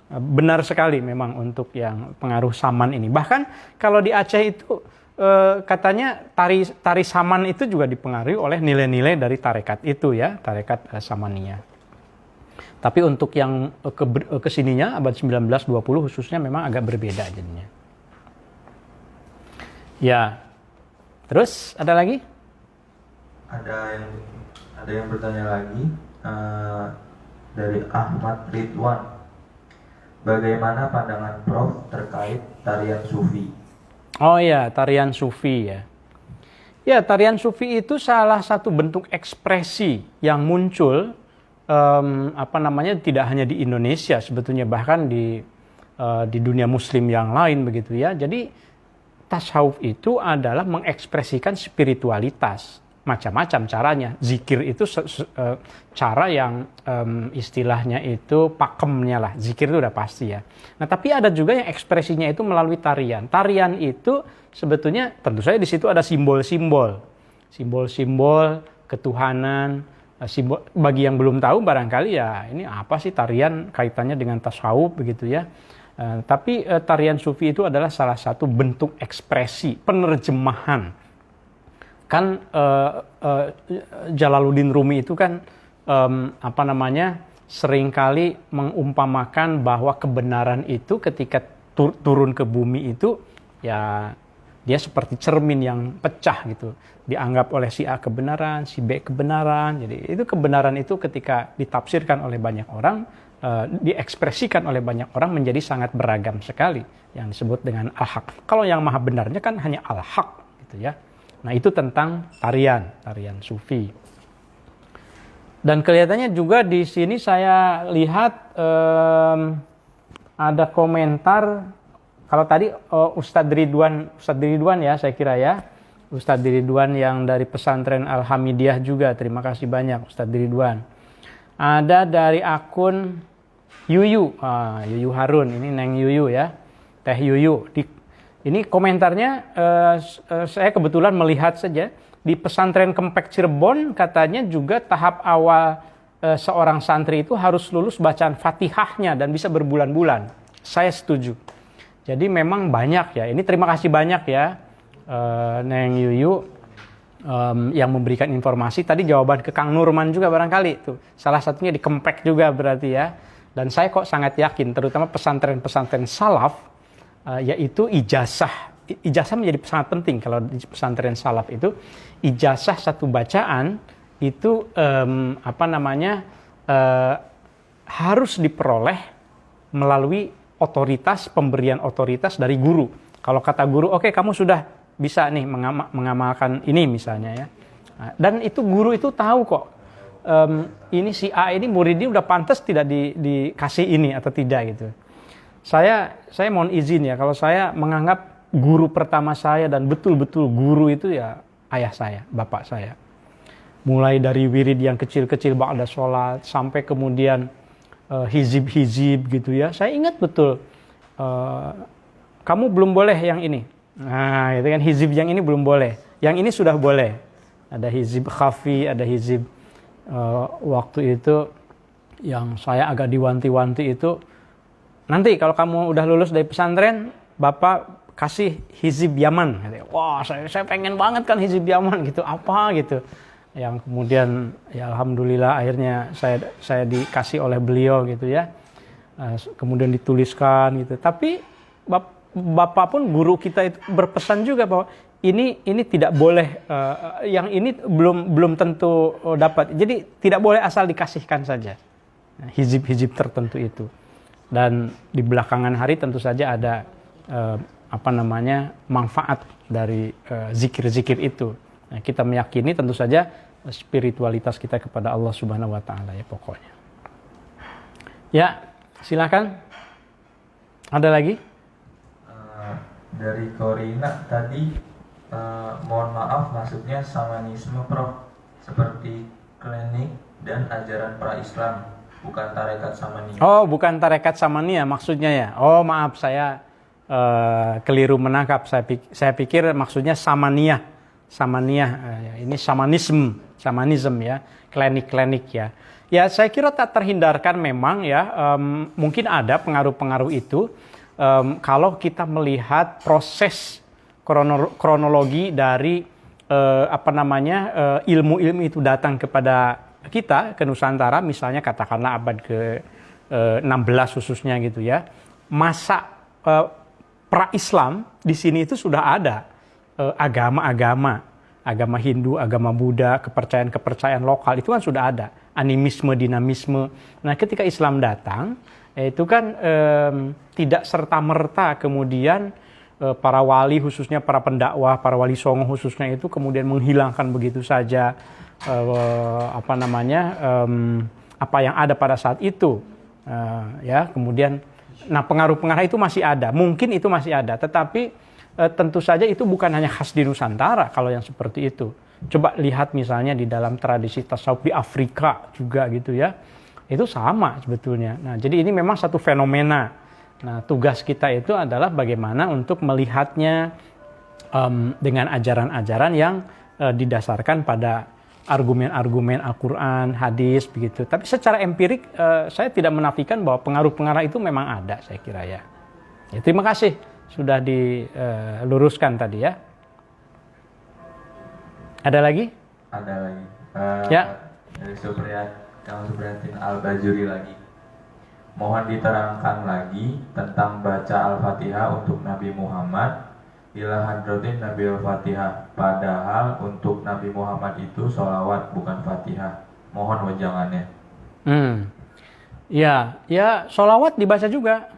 benar sekali memang untuk yang pengaruh Saman ini. Bahkan kalau di Aceh itu katanya tari Saman itu juga dipengaruhi oleh nilai-nilai dari tarekat itu ya, tarekat Samaniyah. Tapi untuk yang kesininya abad 19-20 khususnya memang agak berbeda jadinya. Ya, terus ada lagi? Ada yang bertanya lagi dari Ahmad Ridwan. Bagaimana pandangan Prof terkait tarian sufi? Oh ya, tarian sufi ya. Ya, tarian sufi itu salah satu bentuk ekspresi yang muncul tidak hanya di Indonesia sebetulnya, bahkan di dunia muslim yang lain begitu ya. Jadi tasawuf itu adalah mengekspresikan spiritualitas, macam-macam caranya. Zikir itu cara yang istilahnya itu pakemnya lah. Zikir itu udah pasti ya. Nah, tapi ada juga yang ekspresinya itu melalui tarian. Tarian itu sebetulnya tentu saja di situ ada simbol-simbol ketuhanan. Simbol, bagi yang belum tahu barangkali ya ini apa sih tarian kaitannya dengan tasawuf begitu ya. Tapi tarian sufi itu adalah salah satu bentuk ekspresi, penerjemahan. Kan Jalaluddin Rumi itu kan seringkali mengumpamakan bahwa kebenaran itu ketika turun ke bumi itu ya dia seperti cermin yang pecah gitu. Dianggap oleh si A kebenaran, si B kebenaran. Jadi itu kebenaran itu ketika ditafsirkan oleh banyak orang, diekspresikan oleh banyak orang menjadi sangat beragam sekali yang disebut dengan al-haq. Kalau yang maha benarnya kan hanya al-haq gitu ya. Nah, itu tentang tarian sufi. Dan kelihatannya juga di sini saya lihat ada komentar. Kalau tadi Ustadz Ridwan ya saya kira ya. Ustadz Ridwan yang dari pesantren Al-Hamidiyah juga. Terima kasih banyak Ustadz Ridwan. Ada dari akun Yuyu. Yuyu Harun. Ini Neng Yuyu ya. Teh Yuyu. Ini komentarnya saya kebetulan melihat saja. Di pesantren Kempek Cirebon katanya juga tahap awal seorang santri itu harus lulus bacaan Fatihahnya dan bisa berbulan-bulan. Saya setuju. Jadi memang banyak ya. Ini terima kasih banyak ya Neng Yuyu yang memberikan informasi. Tadi jawaban ke Kang Nurman juga barangkali itu. Salah satunya di Kempek juga berarti ya. Dan saya kok sangat yakin terutama pesantren-pesantren salaf yaitu ijazah. Ijazah menjadi sangat penting kalau di pesantren salaf itu. Ijazah satu bacaan itu harus diperoleh melalui pemberian otoritas dari guru. Kalau kata guru, oke, kamu sudah bisa nih mengamalkan ini misalnya ya. Nah, dan itu guru itu tahu kok. Ini si A ini muridnya udah pantas tidak dikasih ini atau tidak gitu. Saya mohon izin ya, kalau saya menganggap guru pertama saya dan betul-betul guru itu ya ayah saya, bapak saya. Mulai dari wirid yang kecil-kecil ba'da sholat sampai kemudian hizib-hizib gitu ya. Saya ingat betul, kamu belum boleh yang ini. Nah, itu kan hizib yang ini belum boleh. Yang ini sudah boleh. Ada hizib khafi, ada hizib waktu itu yang saya agak diwanti-wanti itu. Nanti kalau kamu udah lulus dari pesantren, Bapak kasih hizib Yaman. Wah, saya pengen banget kan hizib Yaman gitu. Apa gitu. Yang kemudian ya alhamdulillah akhirnya saya dikasih oleh beliau gitu ya, kemudian dituliskan gitu. Tapi bapak pun guru kita itu berpesan juga bahwa ini tidak boleh, yang ini belum tentu dapat. Jadi tidak boleh asal dikasihkan saja hizib-hizib tertentu itu. Dan di belakangan hari tentu saja ada manfaat dari zikir-zikir itu. Nah, kita meyakini tentu saja spiritualitas kita kepada Allah Subhanahu wa taala ya pokoknya. Ya, silakan. Ada lagi? Dari Korina tadi mohon maaf maksudnya samanisme Prof, seperti klinik dan ajaran pra-Islam, bukan tarekat samaniyah. Oh, bukan tarekat samaniyah maksudnya ya. Oh, maaf saya keliru menangkap. Saya pikir maksudnya samaniyah. Ini shamanism ya, klinik ya. Ya saya kira tak terhindarkan memang ya, mungkin ada pengaruh-pengaruh itu kalau kita melihat proses kronologi dari ilmu-ilmu itu datang kepada kita ke Nusantara, misalnya katakanlah abad ke-16 khususnya gitu ya. Masa pra-Islam di sini itu sudah ada agama-agama agama Hindu, agama Buddha, kepercayaan-kepercayaan lokal itu kan sudah ada, animisme, dinamisme. Nah, ketika Islam datang, itu kan tidak serta-merta kemudian para wali, khususnya para pendakwah, para wali songo khususnya itu kemudian menghilangkan begitu saja apa yang ada pada saat itu. Ya, kemudian, nah pengaruh-pengaruh itu masih ada, mungkin itu masih ada, tetapi tentu saja itu bukan hanya khas di Nusantara kalau yang seperti itu. Coba lihat misalnya di dalam tradisi tasawuf di Afrika juga gitu ya. Itu sama sebetulnya. Nah, jadi ini memang satu fenomena. Nah, tugas kita itu adalah bagaimana untuk melihatnya dengan ajaran-ajaran yang didasarkan pada argumen-argumen Al-Quran, hadis begitu. Tapi secara empirik saya tidak menafikan bahwa pengaruh-pengaruh itu memang ada, saya kira ya. Ya, terima kasih sudah diluruskan tadi ya. Ada lagi? Ada lagi. Ya. Dari Supriyatin Al-Bajuri lagi. Mohon diterangkan lagi tentang baca Al-Fatihah untuk Nabi Muhammad ila hadratin Nabi Al-Fatihah. Padahal untuk Nabi Muhammad itu sholawat bukan Fatihah. Mohon wejangannya. Ya sholawat dibaca juga.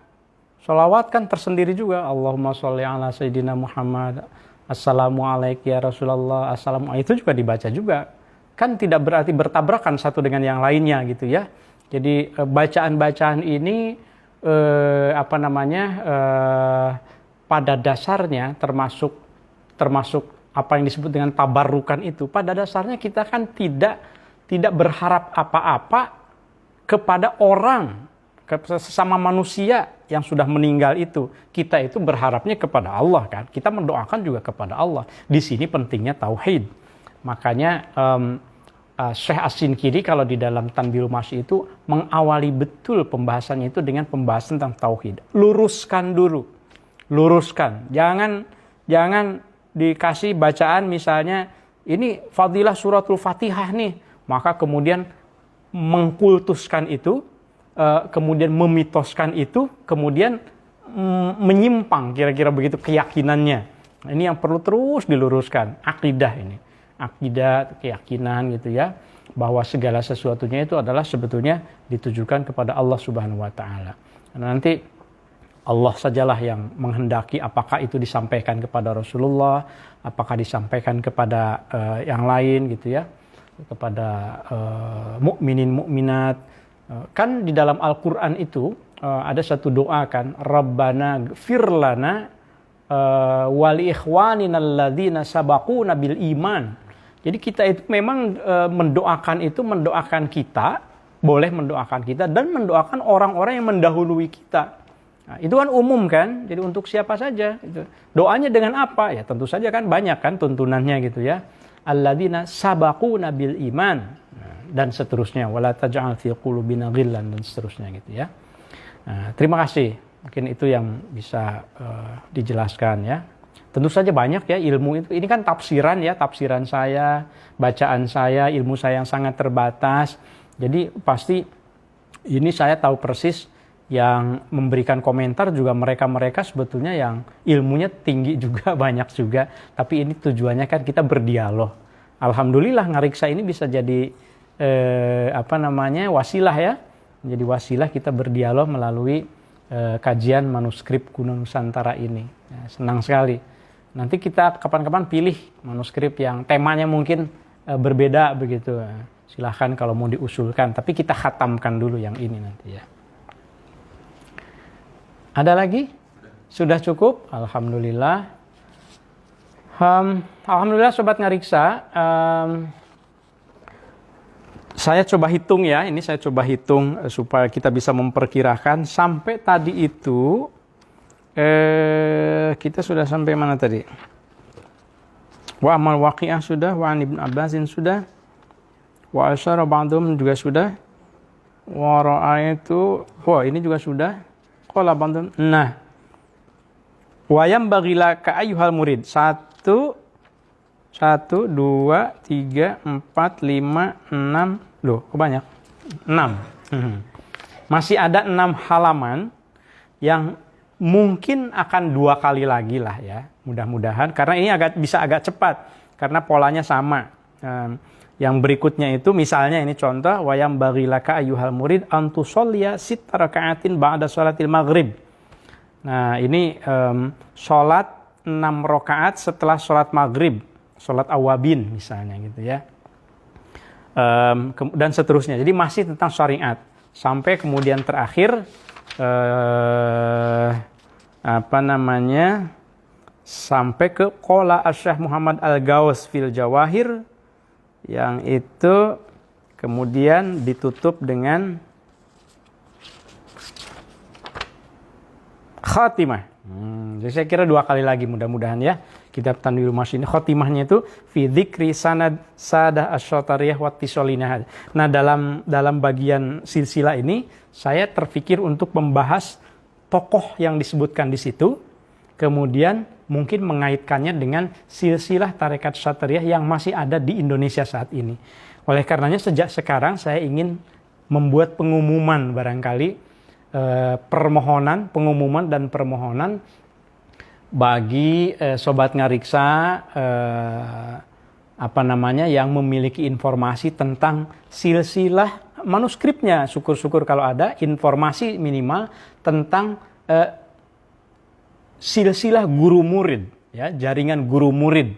Sholawat kan tersendiri juga. Allahumma sholli ala Sayyidina Muhammad. Assalamualaikum ya Rasulullah. Assalamualaikum itu juga dibaca juga. Kan tidak berarti bertabrakan satu dengan yang lainnya gitu ya. Jadi bacaan-bacaan ini pada dasarnya termasuk apa yang disebut dengan tabarrukan itu. Pada dasarnya kita kan tidak berharap apa-apa kepada orang, sesama manusia yang sudah meninggal itu. Kita itu berharapnya kepada Allah kan. Kita mendoakan juga kepada Allah. Di sini pentingnya tauhid. Makanya Syekh As-Sinkiri kalau di dalam Tanbihul Masyi itu mengawali betul pembahasannya itu dengan pembahasan tentang tauhid. Luruskan dulu. Luruskan. Jangan dikasih bacaan misalnya ini fadilah suratul Fatihah nih. Maka kemudian mengkultuskan itu, kemudian memitoskan itu, kemudian menyimpang kira-kira begitu keyakinannya. Ini yang perlu terus diluruskan, akidah ini. Akidah, keyakinan gitu ya, bahwa segala sesuatunya itu adalah sebetulnya ditujukan kepada Allah Subhanahu wa taala. Nanti Allah sajalah yang menghendaki apakah itu disampaikan kepada Rasulullah, apakah disampaikan kepada yang lain gitu ya, kepada mukminin mukminat. Kan di dalam Al-Quran itu ada satu doa kan, Rabbana gfir lana wali ikhwanina alladzina sabaquna bil iman. Jadi kita itu memang mendoakan kita, boleh mendoakan kita dan mendoakan orang-orang yang mendahului kita. Nah, itu kan umum kan, jadi untuk siapa saja. Gitu. Doanya dengan apa? Ya tentu saja kan banyak kan tuntunannya gitu ya. Alladzina sabaquna bil iman. Dan seterusnya, wala taj'al fi qulubina ghillan dan seterusnya gitu ya. Nah, terima kasih. Mungkin itu yang bisa dijelaskan ya. Tentu saja banyak ya ilmu itu. Ini kan tafsiran ya, tafsiran saya, bacaan saya, ilmu saya yang sangat terbatas. Jadi pasti ini saya tahu persis yang memberikan komentar juga mereka-mereka sebetulnya yang ilmunya tinggi juga, banyak juga. Tapi ini tujuannya kan kita berdialog. Alhamdulillah ngariksa ini bisa jadi wasilah ya. Menjadi wasilah kita berdialog melalui kajian manuskrip kuno Nusantara ini. Ya, senang sekali. Nanti kita kapan-kapan pilih manuskrip yang temanya mungkin berbeda begitu. Silahkan kalau mau diusulkan. Tapi kita khatamkan dulu yang ini nanti ya. Ada lagi? Sudah cukup? Alhamdulillah. Alhamdulillah Sobat Ngariksa. Saya coba hitung ya, ini saya coba hitung supaya kita bisa memperkirakan sampai tadi itu kita sudah sampai mana tadi? Wa amal waqi'ah sudah, wa an Ibn Abbasin sudah, wa asyara ba'dhum juga sudah, wa ra'aitu, wah ini juga sudah, qala ba'dhum. Nah, wa yambaghi laka ayyuhal murid. 1 2 3 4 5 6. Loh, kok banyak? 6. Masih ada 6 halaman yang mungkin akan 2 kali lagi lah ya. Mudah-mudahan karena ini bisa agak cepat. karena polanya sama. Yang berikutnya itu misalnya ini contoh, wayam bagilaka ayyuhal murid antusolya sit rakaatin ba'da sholatil maghrib. Nah ini sholat 6 rakaat setelah sholat maghrib, sholat awabin misalnya gitu ya. Dan seterusnya. Jadi masih tentang syariat. Sampai kemudian terakhir sampai ke qala Asy-Syaikh Muhammad Al-Gaus fil Jawahir, yang itu kemudian ditutup dengan khatimah. Jadi saya kira 2 kali lagi mudah-mudahan ya kitab Tanwirul Masyid ini khatimahnya itu fi dzikri sanad sadah asy-Syatariyah wa tisolinah. Nah, dalam bagian silsilah ini saya terpikir untuk membahas tokoh yang disebutkan di situ, kemudian mungkin mengaitkannya dengan silsilah tarekat Syatariyah yang masih ada di Indonesia saat ini. Oleh karenanya sejak sekarang saya ingin membuat pengumuman barangkali pengumuman dan permohonan bagi sobat ngariksa yang memiliki informasi tentang silsilah manuskripnya, syukur-syukur kalau ada informasi minimal tentang silsilah guru murid, ya, jaringan guru murid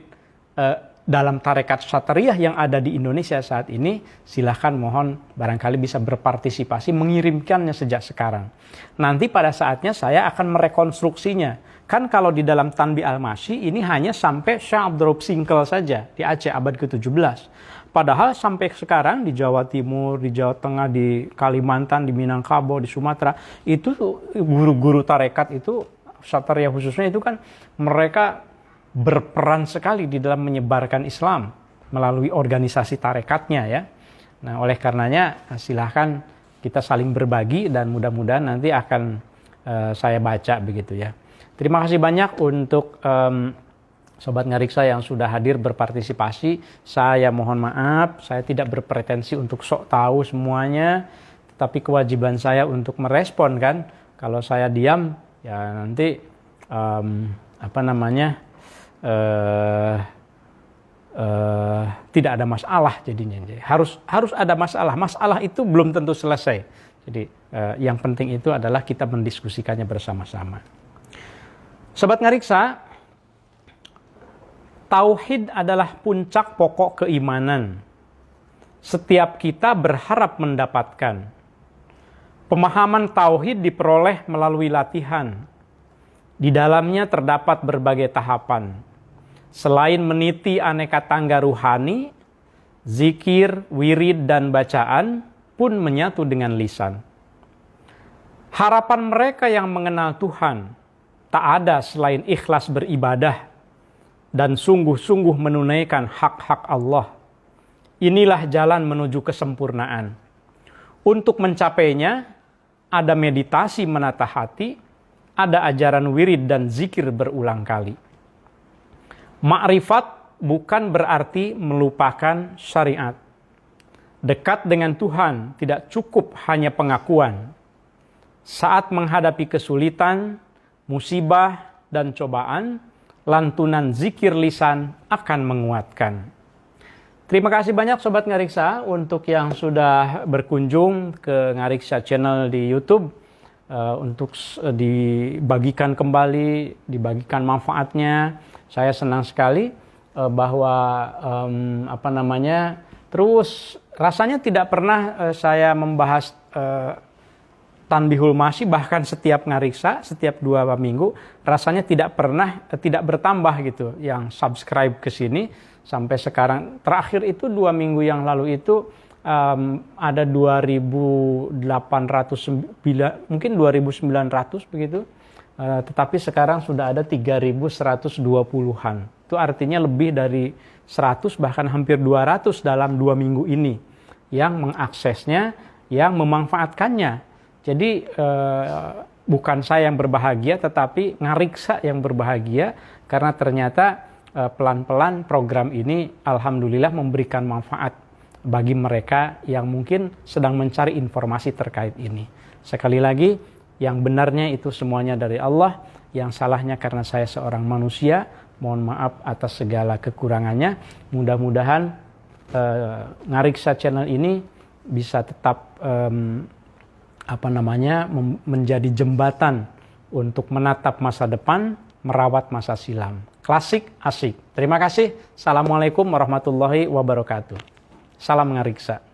dalam tarekat Syatariyah yang ada di Indonesia saat ini. Silahkan mohon barangkali bisa berpartisipasi mengirimkannya sejak sekarang. Nanti pada saatnya saya akan merekonstruksinya. Kan kalau di dalam Tanbih Al-Masyi ini hanya sampai Syekh Abdurraub Singkel saja di Aceh abad ke-17. Padahal sampai sekarang di Jawa Timur, di Jawa Tengah, di Kalimantan, di Minangkabau, di Sumatera, itu guru-guru tarekat itu, Syatariyah khususnya itu kan mereka berperan sekali di dalam menyebarkan Islam melalui organisasi tarekatnya ya. Nah, oleh karenanya silahkan kita saling berbagi dan mudah-mudahan nanti akan saya baca begitu ya. Terima kasih banyak untuk sobat ngariksa yang sudah hadir berpartisipasi. Saya mohon maaf, saya tidak berpretensi untuk sok tahu semuanya, tetapi kewajiban saya untuk merespon kan. Kalau saya diam ya nanti tidak ada masalah jadinya. Jadi harus ada masalah. Masalah itu belum tentu selesai. Jadi yang penting itu adalah kita mendiskusikannya bersama-sama. Sobat ngariksa, tauhid adalah puncak pokok keimanan. Setiap kita berharap mendapatkan. Pemahaman tauhid diperoleh melalui latihan. Di dalamnya terdapat berbagai tahapan. Selain meniti aneka tangga ruhani, zikir, wirid, dan bacaan pun menyatu dengan lisan. Harapan mereka yang mengenal Tuhan tak ada selain ikhlas beribadah dan sungguh-sungguh menunaikan hak-hak Allah. Inilah jalan menuju kesempurnaan. Untuk mencapainya, ada meditasi menata hati, ada ajaran wirid dan zikir berulang kali. Ma'rifat bukan berarti melupakan syariat. Dekat dengan Tuhan tidak cukup hanya pengakuan. Saat menghadapi kesulitan, musibah, dan cobaan, lantunan zikir lisan akan menguatkan. Terima kasih banyak Sobat Ngariksa untuk yang sudah berkunjung ke Ngariksa Channel di YouTube. Untuk dibagikan kembali, dibagikan manfaatnya. Saya senang sekali bahwa terus rasanya tidak pernah saya membahas Tanbihul Masyi, bahkan setiap ngariksa, setiap 2 minggu, rasanya tidak bertambah gitu yang subscribe ke sini sampai sekarang. Terakhir itu 2 minggu yang lalu itu ada 2.809, mungkin 2.900 begitu. Tetapi sekarang sudah ada 3.120-an. Itu artinya lebih dari 100 bahkan hampir 200 dalam 2 minggu ini yang mengaksesnya, yang memanfaatkannya. Jadi bukan saya yang berbahagia, tetapi ngariksa yang berbahagia karena ternyata pelan-pelan program ini alhamdulillah memberikan manfaat bagi mereka yang mungkin sedang mencari informasi terkait ini. Sekali lagi, yang benarnya itu semuanya dari Allah, yang salahnya karena saya seorang manusia. Mohon maaf atas segala kekurangannya. Mudah-mudahan Ngariksa channel ini bisa tetap menjadi jembatan untuk menatap masa depan, merawat masa silam. Klasik, asik. Terima kasih. Assalamualaikum warahmatullahi wabarakatuh. Salam Ngariksa.